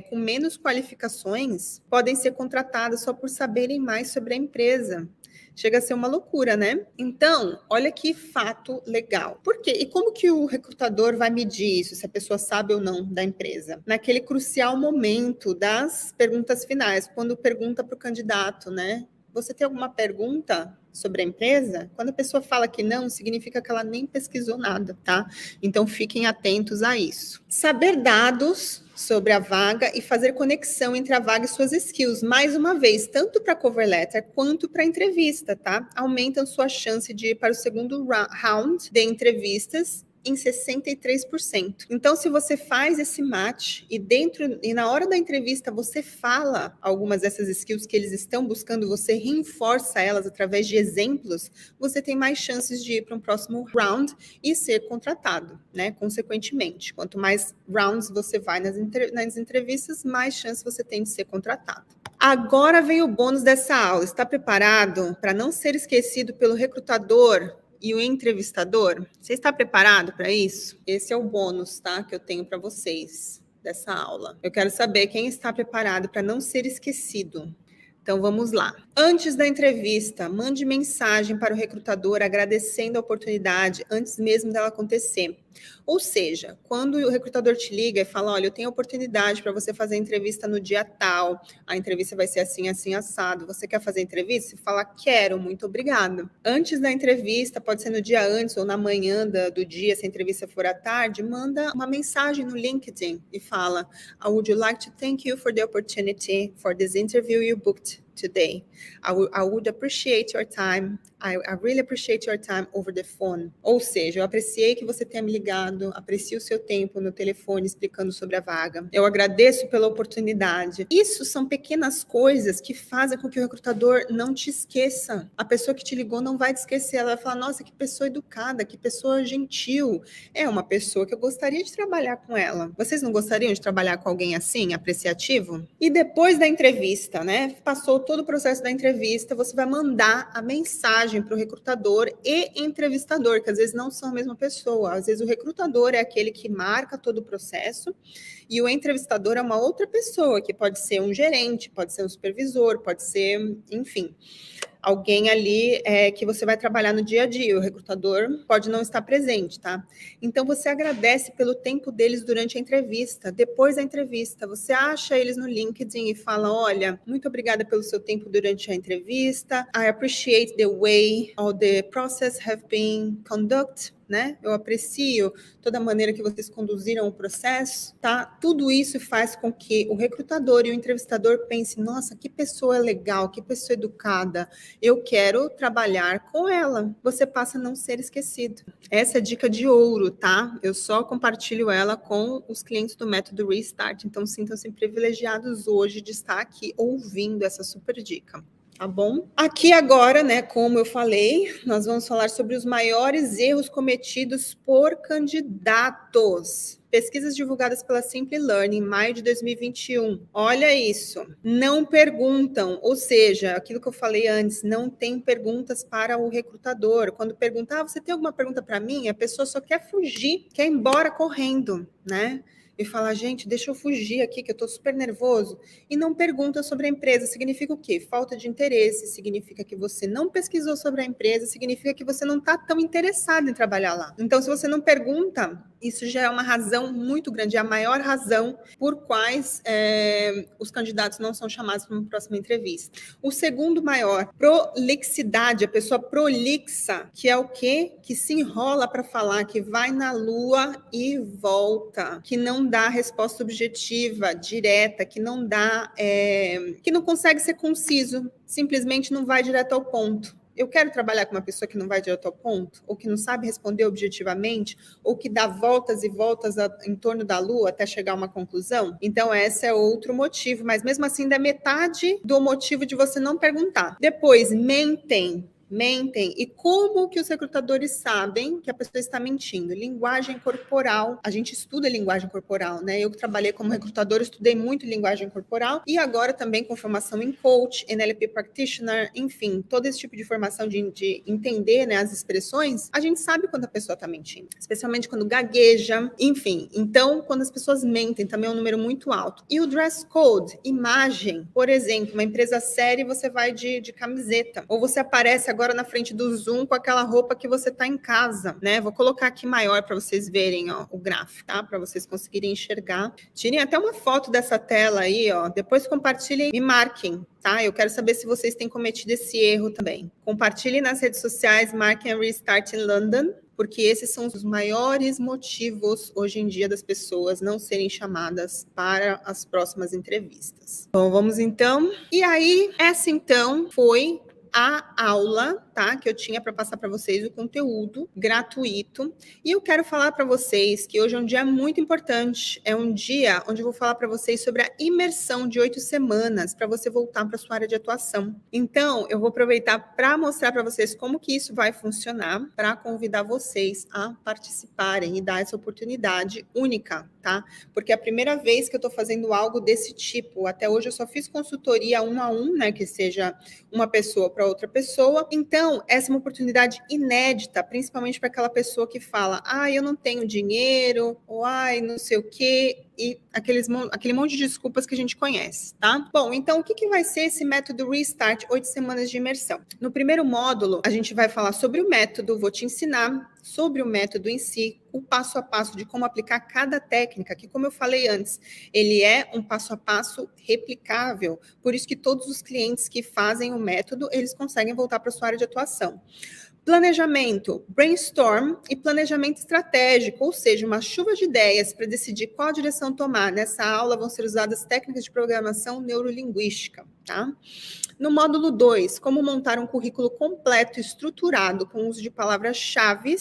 com menos qualificações podem ser contratadas só por saberem mais sobre a empresa. Chega a ser uma loucura, né? Então, olha que fato legal. Por quê? E como que o recrutador vai medir isso, se a pessoa sabe ou não da empresa? Naquele crucial momento das perguntas finais, quando pergunta para o candidato, né? Você tem alguma pergunta sobre a empresa? Quando a pessoa fala que não, significa que ela nem pesquisou nada, tá? Então, fiquem atentos a isso. Saber dados sobre a vaga e fazer conexão entre a vaga e suas skills. Mais uma vez, tanto para cover letter quanto para entrevista, tá? Aumentam sua chance de ir para o segundo round de entrevistas em 63%. Então, se você faz esse match e na hora da entrevista você fala algumas dessas skills que eles estão buscando, você reforça elas através de exemplos, você tem mais chances de ir para um próximo round e ser contratado, né? Consequentemente, quanto mais rounds você vai nas entrevistas, mais chances você tem de ser contratado. Agora vem o bônus dessa aula. Está preparado para não ser esquecido pelo recrutador e o entrevistador? Você está preparado para isso? Esse é o bônus, tá? Que eu tenho para vocês dessa aula. Eu quero saber quem está preparado para não ser esquecido. Então, vamos lá. Antes da entrevista, mande mensagem para o recrutador agradecendo a oportunidade antes mesmo dela acontecer. Ou seja, quando o recrutador te liga e fala, olha, eu tenho a oportunidade para você fazer a entrevista no dia tal, a entrevista vai ser assim, assim, assado, você quer fazer a entrevista? Você fala, quero, muito obrigado. Antes da entrevista, pode ser no dia antes ou na manhã do dia, se a entrevista for à tarde, manda uma mensagem no LinkedIn e fala, I would like to thank you for the opportunity for this interview you booked today. I would appreciate your time. I really appreciate your time over the phone. Ou seja, eu apreciei que você tenha me ligado, aprecio o seu tempo no telefone explicando sobre a vaga. Eu agradeço pela oportunidade. Isso são pequenas coisas que fazem com que o recrutador não te esqueça. A pessoa que te ligou não vai te esquecer. Ela vai falar, nossa, que pessoa educada, que pessoa gentil. É uma pessoa que eu gostaria de trabalhar com ela. Vocês não gostariam de trabalhar com alguém assim, apreciativo? E depois da entrevista, né? Passou todo o processo da entrevista, você vai mandar a mensagem para o recrutador e entrevistador, que às vezes não são a mesma pessoa. Às vezes o recrutador é aquele que marca todo o processo e o entrevistador é uma outra pessoa, que pode ser um gerente, pode ser um supervisor, pode ser, enfim, alguém ali que você vai trabalhar no dia a dia. O recrutador pode não estar presente, tá? Então, você agradece pelo tempo deles durante a entrevista. Depois da entrevista, você acha eles no LinkedIn e fala, olha, muito obrigada pelo seu tempo durante a entrevista. I appreciate the way all the process have been conducted. Né? Eu aprecio toda a maneira que vocês conduziram o processo, tá? Tudo isso faz com que o recrutador e o entrevistador pensem, nossa, que pessoa legal, que pessoa educada, eu quero trabalhar com ela. Você passa a não ser esquecido. Essa é a dica de ouro, tá? Eu só compartilho ela com os clientes do método Restart, então sintam-se privilegiados hoje de estar aqui ouvindo essa super dica. Tá bom? Aqui agora, né, como eu falei, nós vamos falar sobre os maiores erros cometidos por candidatos. Pesquisas divulgadas pela Simple Learning em maio de 2021. Olha isso. Não perguntam, ou seja, aquilo que eu falei antes, não tem perguntas para o recrutador. Quando perguntar, você tem alguma pergunta para mim? A pessoa só quer fugir, quer ir embora correndo, né? E falar, gente, deixa eu fugir aqui, que eu estou super nervoso. E não pergunta sobre a empresa. Significa o quê? Falta de interesse. Significa que você não pesquisou sobre a empresa. Significa que você não está tão interessado em trabalhar lá. Então, se você não pergunta, isso já é uma razão muito grande. É a maior razão por quais os candidatos não são chamados para uma próxima entrevista. O segundo maior, prolixidade. A pessoa prolixa, que é o quê? Que se enrola para falar, que vai na lua e volta, que não dá resposta objetiva, direta, que não dá, que não consegue ser conciso, simplesmente não vai direto ao ponto. Eu quero trabalhar com uma pessoa que não vai direto ao ponto, ou que não sabe responder objetivamente, ou que dá voltas e voltas em torno da lua até chegar a uma conclusão. Então, esse é outro motivo, mas mesmo assim, ainda é metade do motivo de você não perguntar. Depois, mentem. E como que os recrutadores sabem que a pessoa está mentindo? Linguagem corporal. A gente estuda linguagem corporal, né? Eu que trabalhei como recrutador, estudei muito linguagem corporal e agora também com formação em coach, NLP practitioner, enfim, todo esse tipo de formação de entender, né, as expressões, a gente sabe quando a pessoa está mentindo, especialmente quando gagueja, enfim. Então, quando as pessoas mentem, também é um número muito alto. E o dress code, imagem, por exemplo, uma empresa séria, você vai de camiseta, ou você aparece agora agora na frente do Zoom com aquela roupa que você está em casa, né? Vou colocar aqui maior para vocês verem, ó, o gráfico, tá? Para vocês conseguirem enxergar. Tirem até uma foto dessa tela aí, ó. Depois compartilhem e marquem, tá? Eu quero saber se vocês têm cometido esse erro também. Compartilhem nas redes sociais, marquem a Restart in London, porque esses são os maiores motivos hoje em dia das pessoas não serem chamadas para as próximas entrevistas. Bom, vamos então. E aí, essa então foi a aula, tá? Que eu tinha para passar para vocês o conteúdo gratuito. E eu quero falar para vocês que hoje é um dia muito importante. É um dia onde eu vou falar para vocês sobre a imersão de 8 semanas para você voltar para sua área de atuação. Então, eu vou aproveitar para mostrar para vocês como que isso vai funcionar, para convidar vocês a participarem e dar essa oportunidade única, tá? Porque é a primeira vez que eu estou fazendo algo desse tipo. Até hoje eu só fiz consultoria 1 a 1, né? Que seja uma pessoa para outra pessoa. Então, essa é uma oportunidade inédita, principalmente para aquela pessoa que fala, eu não tenho dinheiro, ou não sei o quê, e aquele monte de desculpas que a gente conhece, tá? Bom, então o que vai ser esse método Restart 8 semanas de imersão? No primeiro módulo, a gente vai falar sobre o método, vou te ensinar sobre o método em si, o passo a passo de como aplicar cada técnica, que como eu falei antes, ele é um passo a passo replicável, por isso que todos os clientes que fazem o método, eles conseguem voltar para a sua área de atuação. Planejamento, brainstorm e planejamento estratégico, ou seja, uma chuva de ideias para decidir qual direção tomar. Nessa aula vão ser usadas técnicas de programação neurolinguística, tá? No módulo 2, como montar um currículo completo e estruturado com o uso de palavras-chave,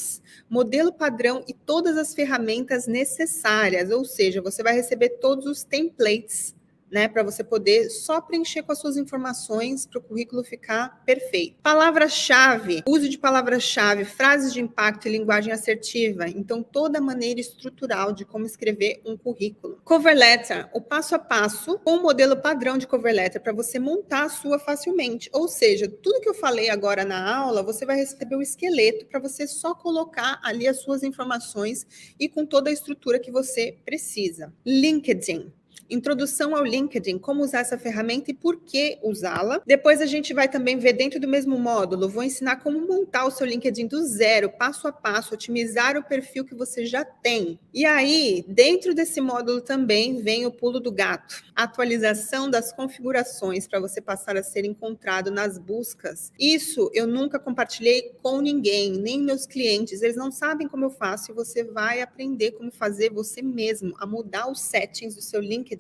modelo padrão e todas as ferramentas necessárias, ou seja, você vai receber todos os templates, né, para você poder só preencher com as suas informações para o currículo ficar perfeito. Palavra-chave, uso de palavra-chave, frases de impacto e linguagem assertiva. Então, toda a maneira estrutural de como escrever um currículo. Cover letter, o passo a passo com o modelo padrão de cover letter para você montar a sua facilmente. Ou seja, tudo que eu falei agora na aula, você vai receber o esqueleto para você só colocar ali as suas informações e com toda a estrutura que você precisa. LinkedIn. Introdução ao LinkedIn, como usar essa ferramenta e por que usá-la. Depois a gente vai também ver dentro do mesmo módulo, vou ensinar como montar o seu LinkedIn do zero, passo a passo, otimizar o perfil que você já tem. E aí, dentro desse módulo também vem o pulo do gato, atualização das configurações para você passar a ser encontrado nas buscas. Isso eu nunca compartilhei com ninguém, nem meus clientes, eles não sabem como eu faço e você vai aprender como fazer você mesmo, a mudar os settings do seu LinkedIn.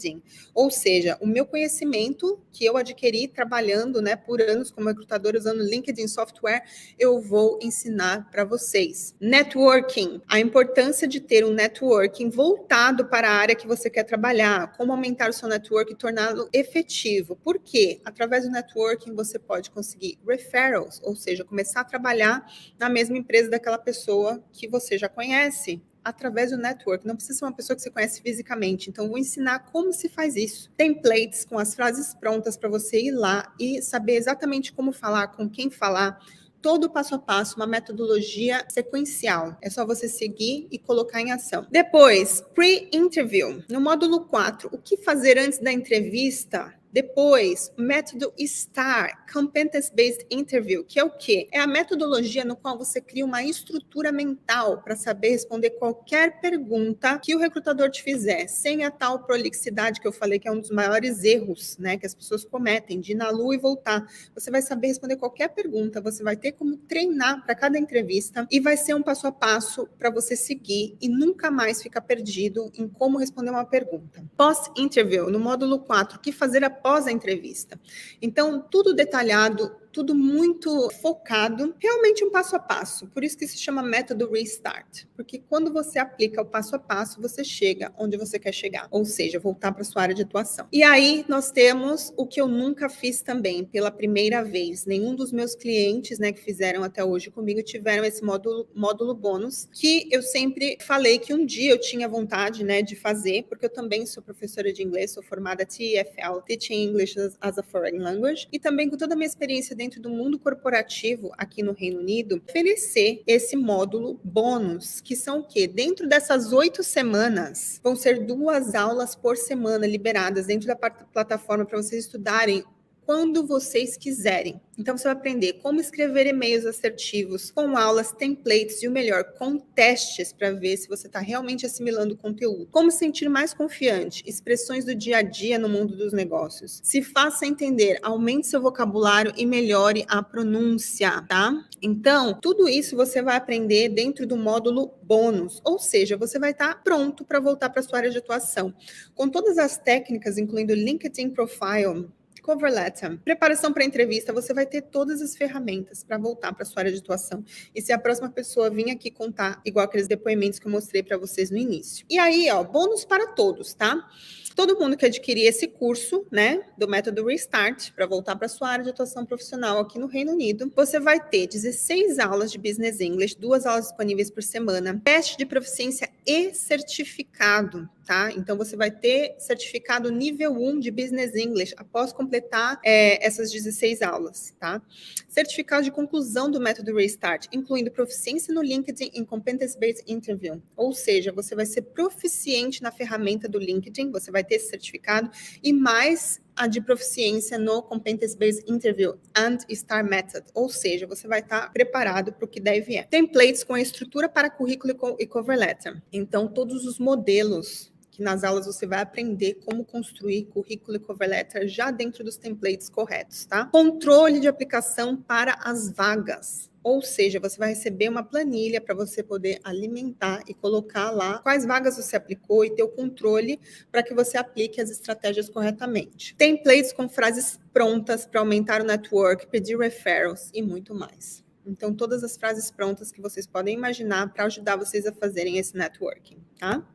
Ou seja, o meu conhecimento que eu adquiri trabalhando, né, por anos como recrutadora usando LinkedIn software, eu vou ensinar para vocês. Networking, a importância de ter um networking voltado para a área que você quer trabalhar, como aumentar o seu network e torná-lo efetivo. Por quê? Através do networking você pode conseguir referrals, ou seja, começar a trabalhar na mesma empresa daquela pessoa que você já conhece, através do network. Não precisa ser uma pessoa que você conhece fisicamente. Então, vou ensinar como se faz isso. Templates com as frases prontas para você ir lá e saber exatamente como falar, com quem falar. Todo passo a passo, uma metodologia sequencial. É só você seguir e colocar em ação. Depois, pre-interview. No módulo 4, o que fazer antes da entrevista? Depois, método STAR, Competence-Based Interview, que é o quê? É a metodologia no qual você cria uma estrutura mental para saber responder qualquer pergunta que o recrutador te fizer, sem a tal prolixidade que eu falei que é um dos maiores erros, né, que as pessoas cometem, de ir na lua e voltar. Você vai saber responder qualquer pergunta, você vai ter como treinar para cada entrevista e vai ser um passo a passo para você seguir e nunca mais ficar perdido em como responder uma pergunta. Post-interview, no módulo 4, o que fazer após a entrevista. Então, tudo detalhado, tudo muito focado, realmente um passo a passo. Por isso que se chama método Restart. Porque quando você aplica o passo a passo, você chega onde você quer chegar. Ou seja, voltar para sua área de atuação. E aí, nós temos o que eu nunca fiz também, pela primeira vez. Nenhum dos meus clientes, né, que fizeram até hoje comigo, tiveram esse módulo bônus, que eu sempre falei que um dia eu tinha vontade, né, de fazer, porque eu também sou professora de inglês, sou formada TEFL, Teaching English as a Foreign Language, e também com toda a minha experiência dentro do mundo corporativo aqui no Reino Unido, oferecer esse módulo bônus, que são o quê? Dentro dessas 8 semanas, vão ser 2 aulas por semana liberadas dentro da plataforma para vocês estudarem quando vocês quiserem. Então, você vai aprender como escrever e-mails assertivos, com aulas, templates e o melhor, com testes para ver se você está realmente assimilando o conteúdo. Como se sentir mais confiante, expressões do dia a dia no mundo dos negócios. Se faça entender, aumente seu vocabulário e melhore a pronúncia, tá? Então, tudo isso você vai aprender dentro do módulo bônus, ou seja, você vai estar pronto para voltar para sua área de atuação. Com todas as técnicas, incluindo LinkedIn Profile, Cover Letter, preparação para entrevista, você vai ter todas as ferramentas para voltar para sua área de atuação. E se a próxima pessoa vir aqui contar, igual aqueles depoimentos que eu mostrei para vocês no início. E aí, ó, bônus para todos, tá? Todo mundo que adquirir esse curso, né, do método Restart, para voltar para sua área de atuação profissional aqui no Reino Unido, você vai ter 16 aulas de Business English, 2 aulas disponíveis por semana, teste de proficiência e certificado, tá? Então, você vai ter certificado nível 1 de Business English após completar essas 16 aulas, tá? Certificado de conclusão do método Restart, incluindo proficiência no LinkedIn em Competence-Based Interview, ou seja, você vai ser proficiente na ferramenta do LinkedIn, você vai ter esse certificado, e mais a de proficiência no Competence-Based Interview and STAR Method, ou seja, você vai estar preparado para o que deve é. Templates com a estrutura para currículo e cover letter. Então, todos os modelos que nas aulas você vai aprender como construir currículo e cover letter já dentro dos templates corretos, tá? Controle de aplicação para as vagas. Ou seja, você vai receber uma planilha para você poder alimentar e colocar lá quais vagas você aplicou e ter o controle para que você aplique as estratégias corretamente. Templates com frases prontas para aumentar o network, pedir referrals e muito mais. Então, todas as frases prontas que vocês podem imaginar para ajudar vocês a fazerem esse networking, tá?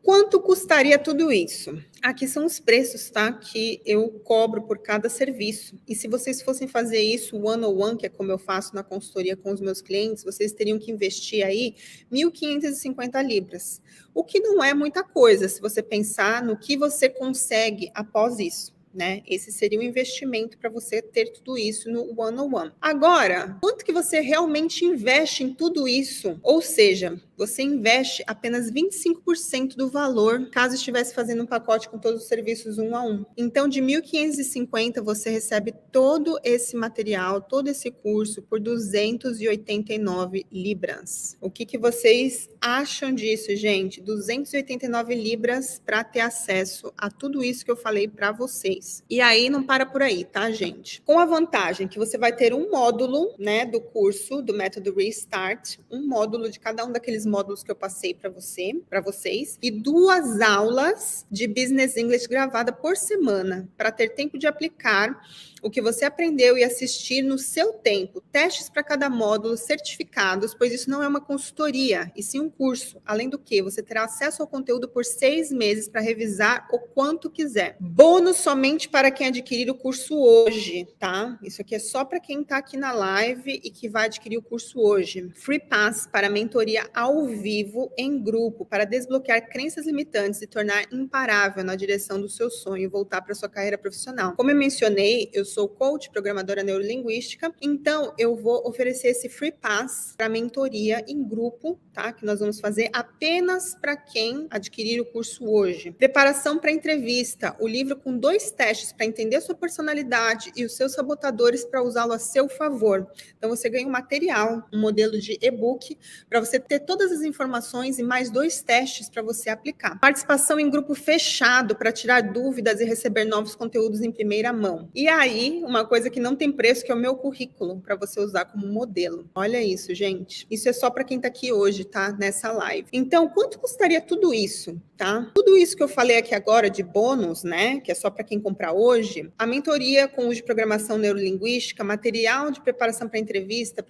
Quanto custaria tudo isso? Aqui são os preços, tá? Que eu cobro por cada serviço. E se vocês fossem fazer isso one-on-one, que é como eu faço na consultoria com os meus clientes, vocês teriam que investir aí 1.550 libras. O que não é muita coisa, se você pensar no que você consegue após isso. Né? Esse seria o investimento para você ter tudo isso no one-on-one. Agora, quanto que você realmente investe em tudo isso? Ou seja, você investe apenas 25% do valor, caso estivesse fazendo um pacote com todos os serviços 1 a 1. Então, de 1.550, você recebe todo esse material, todo esse curso por 289 libras. O que vocês acham disso, gente? 289 libras para ter acesso a tudo isso que eu falei para vocês. E aí, não para por aí, tá, gente? Com a vantagem que você vai ter um módulo, né, do curso, do método Restart, um módulo de cada um daqueles módulos que eu passei para vocês, e 2 aulas de Business English gravada por semana, para ter tempo de aplicar o que você aprendeu e assistir no seu tempo. Testes para cada módulo, certificados, pois isso não é uma consultoria, e sim um curso. Além do que, você terá acesso ao conteúdo por 6 meses para revisar o quanto quiser. Bônus somente para quem adquirir o curso hoje, tá? Isso aqui é só para quem está aqui na live e que vai adquirir o curso hoje. Free Pass para mentoria ao vivo em grupo, para desbloquear crenças limitantes e tornar imparável na direção do seu sonho e voltar para sua carreira profissional. Como eu mencionei, eu sou coach, programadora neurolinguística, então eu vou oferecer esse Free Pass para mentoria em grupo, tá? Que nós vamos fazer apenas para quem adquirir o curso hoje. Preparação para entrevista, o livro com 2 testes para entender a sua personalidade e os seus sabotadores para usá-lo a seu favor. Então você ganha um material, um modelo de e-book para você ter todas as informações e mais 2 testes para você aplicar. Participação em grupo fechado para tirar dúvidas e receber novos conteúdos em primeira mão. E aí, uma coisa que não tem preço, que é o meu currículo, para você usar como modelo. Olha isso, gente. Isso é só para quem está aqui hoje, tá? Nessa live. Então, quanto custaria tudo isso, tá? Tudo isso que eu falei aqui agora de bônus, né? Que é só para quem comprar hoje. A mentoria com uso de programação neurolinguística, material de preparação para entrevista,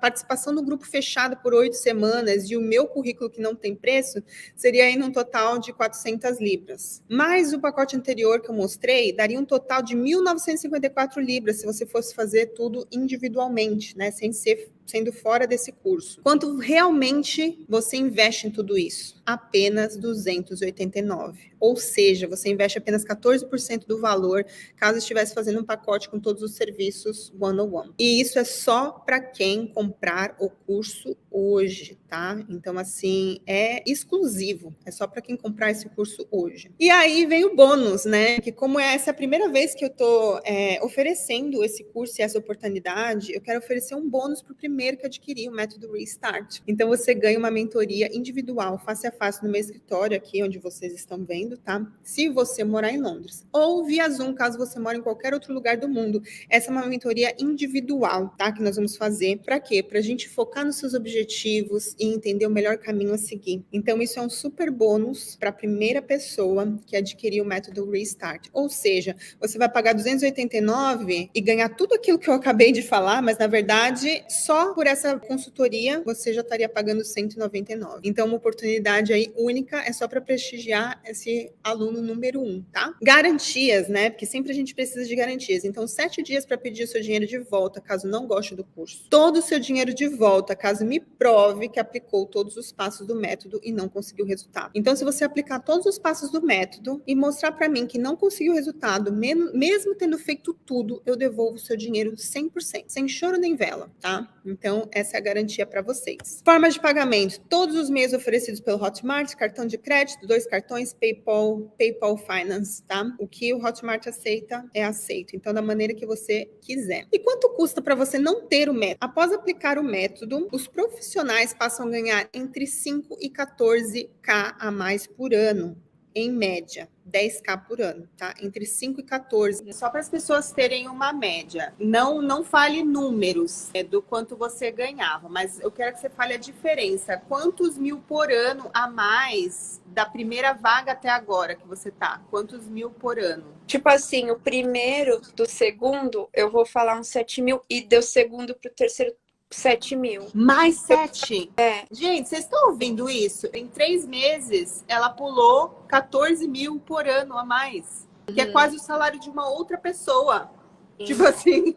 participação no grupo fechado por 8 semanas e o meu currículo que não tem preço, seria aí num total de 400 libras. Mas o pacote anterior que eu mostrei daria um total de 1.954 libras se você fosse fazer tudo individualmente, né? Sem ser sendo fora desse curso. Quanto realmente você investe em tudo isso? Apenas 289. Ou seja, você investe apenas 14% do valor, caso estivesse fazendo um pacote com todos os serviços one-on-one. E isso é só para quem comprar o curso hoje, tá? Então, assim, é exclusivo. É só para quem comprar esse curso hoje. E aí vem o bônus, né? Que como essa é a primeira vez que eu tô oferecendo esse curso e essa oportunidade, eu quero oferecer um bônus para o primeiro que adquirir o método Restart. Então, você ganha uma mentoria individual, face a face, no meu escritório aqui, onde vocês estão vendo, tá? Se você morar em Londres. Ou via Zoom, caso você mora em qualquer outro lugar do mundo. Essa é uma mentoria individual, tá? Que nós vamos fazer. Para quê? Para a gente focar nos seus objetivos e entender o melhor caminho a seguir. Então, isso é um super bônus para a primeira pessoa que adquirir o método Restart. Ou seja, você vai pagar 289 e ganhar tudo aquilo que eu acabei de falar, mas na verdade, só por essa consultoria, você já estaria pagando 199. Então, uma oportunidade aí única, é só para prestigiar esse aluno número 1, tá? Garantias, né? Porque sempre a gente precisa de garantias. Então, 7 dias para pedir o seu dinheiro de volta, caso não goste do curso. Todo o seu dinheiro de volta, caso me prove que aplicou todos os passos do método e não conseguiu resultado. Então, se você aplicar todos os passos do método e mostrar para mim que não conseguiu resultado, mesmo tendo feito tudo, eu devolvo o seu dinheiro 100%, sem choro nem vela, tá? Então, essa é a garantia para vocês. Forma de pagamento. Todos os meios oferecidos pelo Hotmart, cartão de crédito, 2 cartões, PayPal Finance, tá? O que o Hotmart aceita, é aceito. Então, da maneira que você quiser. E quanto custa para você não ter o método? Após aplicar o método, os profissionais passam a ganhar entre 5 e 14K a mais por ano. Em média, 10K por ano, tá? Entre 5 e 14. Só para as pessoas terem uma média. Não fale números do quanto você ganhava, mas eu quero que você fale a diferença. Quantos mil por ano a mais da primeira vaga até agora que você tá? Quantos mil por ano? Tipo assim, o primeiro do segundo, eu vou falar uns 7 mil, e do segundo pro terceiro, 7 mil. Mais 7? É. Gente, vocês estão ouvindo isso? Em 3 meses, ela pulou 14 mil por ano a mais. Que é quase o salário de uma outra pessoa. Tipo assim...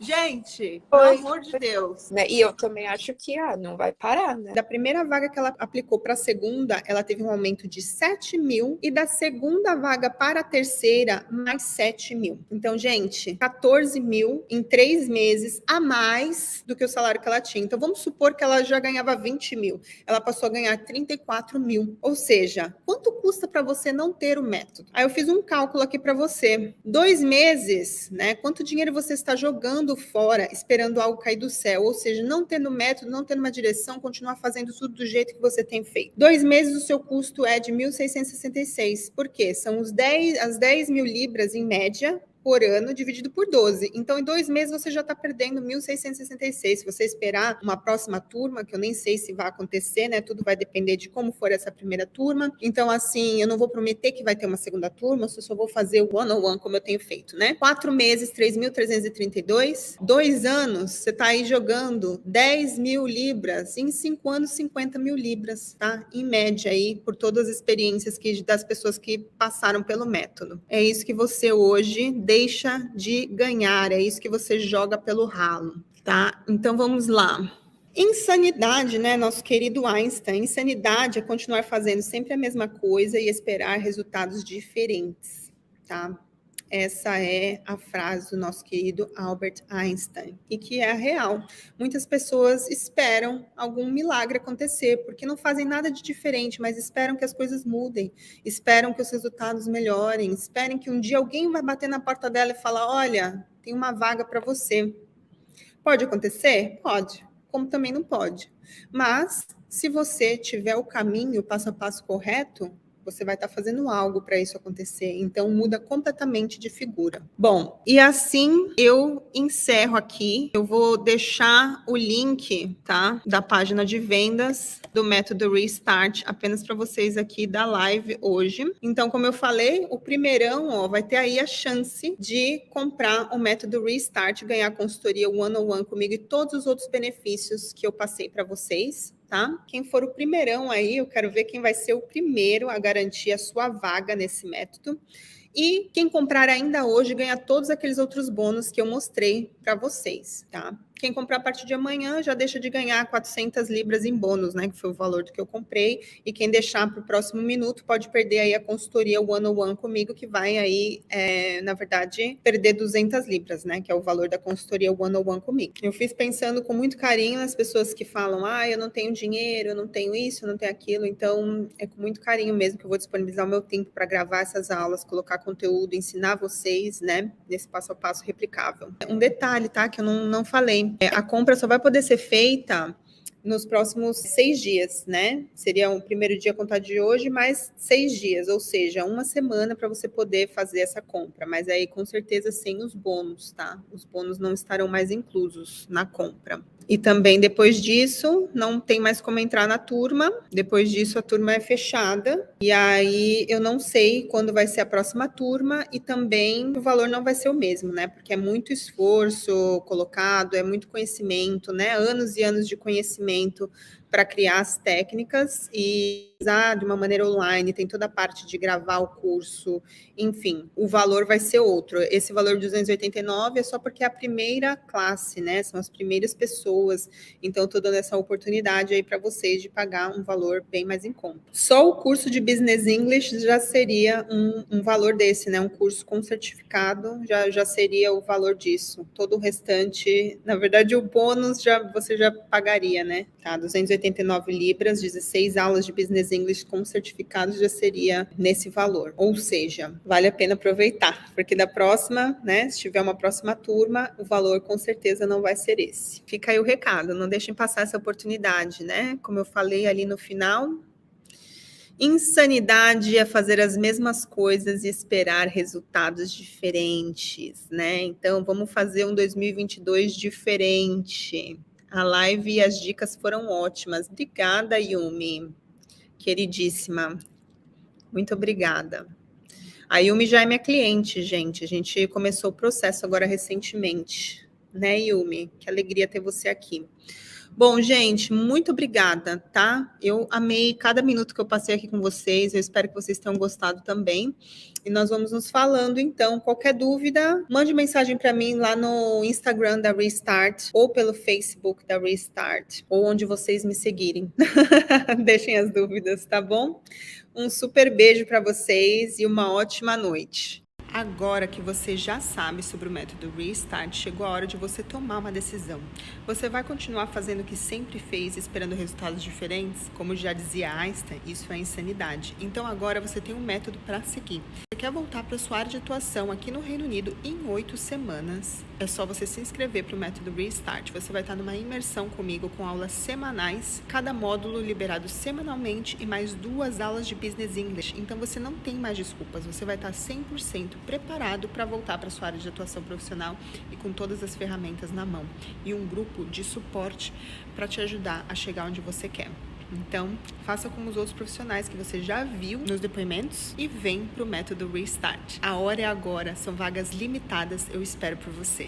Gente, pelo amor de Deus. Né? E eu também acho que não vai parar, né? Da primeira vaga que ela aplicou para a segunda, ela teve um aumento de 7 mil. E da segunda vaga para a terceira, mais 7 mil. Então, gente, 14 mil em 3 meses a mais do que o salário que ela tinha. Então, vamos supor que ela já ganhava 20 mil. Ela passou a ganhar 34 mil. Ou seja, quanto custa para você não ter o método? Aí eu fiz um cálculo aqui para você. 2 meses, né? Quanto dinheiro você está jogando fora, esperando algo cair do céu, ou seja, não tendo método, não tendo uma direção, continuar fazendo tudo do jeito que você tem feito. 2 meses o seu custo é de 1.666. Por quê? São as 10 mil libras em média por ano, dividido por 12. Então, em 2 meses, você já está perdendo 1.666. Se você esperar uma próxima turma, que eu nem sei se vai acontecer, né? Tudo vai depender de como for essa primeira turma. Então, assim, eu não vou prometer que vai ter uma segunda turma, eu só vou fazer o one-on-one como eu tenho feito, né? 4 meses, 3.332. 2 anos, você está aí jogando 10 mil libras. Em 5 anos, 50 mil libras, tá? Em média aí, por todas as experiências das pessoas que passaram pelo método. É isso que você hoje deixa de ganhar, é isso que você joga pelo ralo, tá? Então, vamos lá. Insanidade, né, nosso querido Einstein, insanidade é continuar fazendo sempre a mesma coisa e esperar resultados diferentes, tá? Essa é a frase do nosso querido Albert Einstein, e que é a real. Muitas pessoas esperam algum milagre acontecer, porque não fazem nada de diferente, mas esperam que as coisas mudem, esperam que os resultados melhorem, esperam que um dia alguém vai bater na porta dela e falar, olha, tem uma vaga para você. Pode acontecer? Pode, como também não pode. Mas, se você tiver o caminho, o passo a passo correto, você vai estar fazendo algo para isso acontecer. Então, muda completamente de figura. Bom, e assim eu encerro aqui. Eu vou deixar o link, tá? Da página de vendas do método Restart, apenas para vocês aqui da live hoje. Então, como eu falei, o primeirão, ó, vai ter aí a chance de comprar o método Restart, ganhar consultoria one-on-one comigo e todos os outros benefícios que eu passei para vocês. Tá? Quem for o primeirão aí, eu quero ver quem vai ser o primeiro a garantir a sua vaga nesse método. E quem comprar ainda hoje ganha todos aqueles outros bônus que eu mostrei para vocês, tá? Quem comprar a partir de amanhã já deixa de ganhar 400 libras em bônus, né? Que foi o valor do que eu comprei. E quem deixar para o próximo minuto pode perder aí a consultoria one-on-one comigo, que vai aí, na verdade, perder 200 libras, né? Que é o valor da consultoria one-on-one comigo. Eu fiz pensando com muito carinho nas pessoas que falam, eu não tenho dinheiro, eu não tenho isso, eu não tenho aquilo. Então, é com muito carinho mesmo que eu vou disponibilizar o meu tempo para gravar essas aulas, colocar conteúdo, ensinar vocês, né? Nesse passo a passo replicável. Um detalhe, tá? Que eu não falei. A compra só vai poder ser feita nos próximos 6 dias, né? Seria o primeiro dia contar de hoje, mais 6 dias, ou seja, uma semana para você poder fazer essa compra. Mas aí, com certeza, sem os bônus, tá? Os bônus não estarão mais inclusos na compra. E também, depois disso, não tem mais como entrar na turma. Depois disso, a turma é fechada. E aí, eu não sei quando vai ser a próxima turma. E também, o valor não vai ser o mesmo, né? Porque é muito esforço colocado, é muito conhecimento, né? Anos e anos de conhecimento para criar as técnicas e usar de uma maneira online, tem toda a parte de gravar o curso, enfim, o valor vai ser outro. Esse valor de 289 é só porque é a primeira classe, né? São as primeiras pessoas, então estou dando essa oportunidade aí para vocês de pagar um valor bem mais em conta. Só o curso de Business English já seria um valor desse, né? Um curso com certificado já seria o valor disso. Todo o restante, na verdade, o bônus você já pagaria, né? Tá, 289 libras, 16 aulas de Business English com certificado já seria nesse valor. Ou seja, vale a pena aproveitar, porque da próxima, né, se tiver uma próxima turma, o valor com certeza não vai ser esse. Fica aí o recado, não deixem passar essa oportunidade, né? Como eu falei ali no final, insanidade é fazer as mesmas coisas e esperar resultados diferentes, né? Então, vamos fazer um 2022 diferente. A live e as dicas foram ótimas. Obrigada, Yumi. Queridíssima. Muito obrigada. A Yumi já é minha cliente, gente. A gente começou o processo agora recentemente. Né, Yumi? Que alegria ter você aqui. Bom, gente, muito obrigada, tá? Eu amei cada minuto que eu passei aqui com vocês. Eu espero que vocês tenham gostado também. E nós vamos nos falando, então. Qualquer dúvida, mande mensagem para mim lá no Instagram da Restart ou pelo Facebook da Restart, ou onde vocês me seguirem. Deixem as dúvidas, tá bom? Um super beijo para vocês e uma ótima noite. Agora que você já sabe sobre o método Restart, chegou a hora de você tomar uma decisão. Você vai continuar fazendo o que sempre fez, esperando resultados diferentes? Como já dizia Einstein, isso é insanidade. Então agora você tem um método para seguir. Você quer voltar para a sua área de atuação aqui no Reino Unido em 8 semanas? É só você se inscrever para o método Restart. Você vai estar numa imersão comigo com aulas semanais, cada módulo liberado semanalmente e mais 2 aulas de Business English. Então você não tem mais desculpas, você vai estar 100% preparado para voltar para sua área de atuação profissional e com todas as ferramentas na mão. E um grupo de suporte para te ajudar a chegar onde você quer. Então, faça como os outros profissionais que você já viu nos depoimentos e vem para o método Restart. A hora é agora, são vagas limitadas, eu espero por você.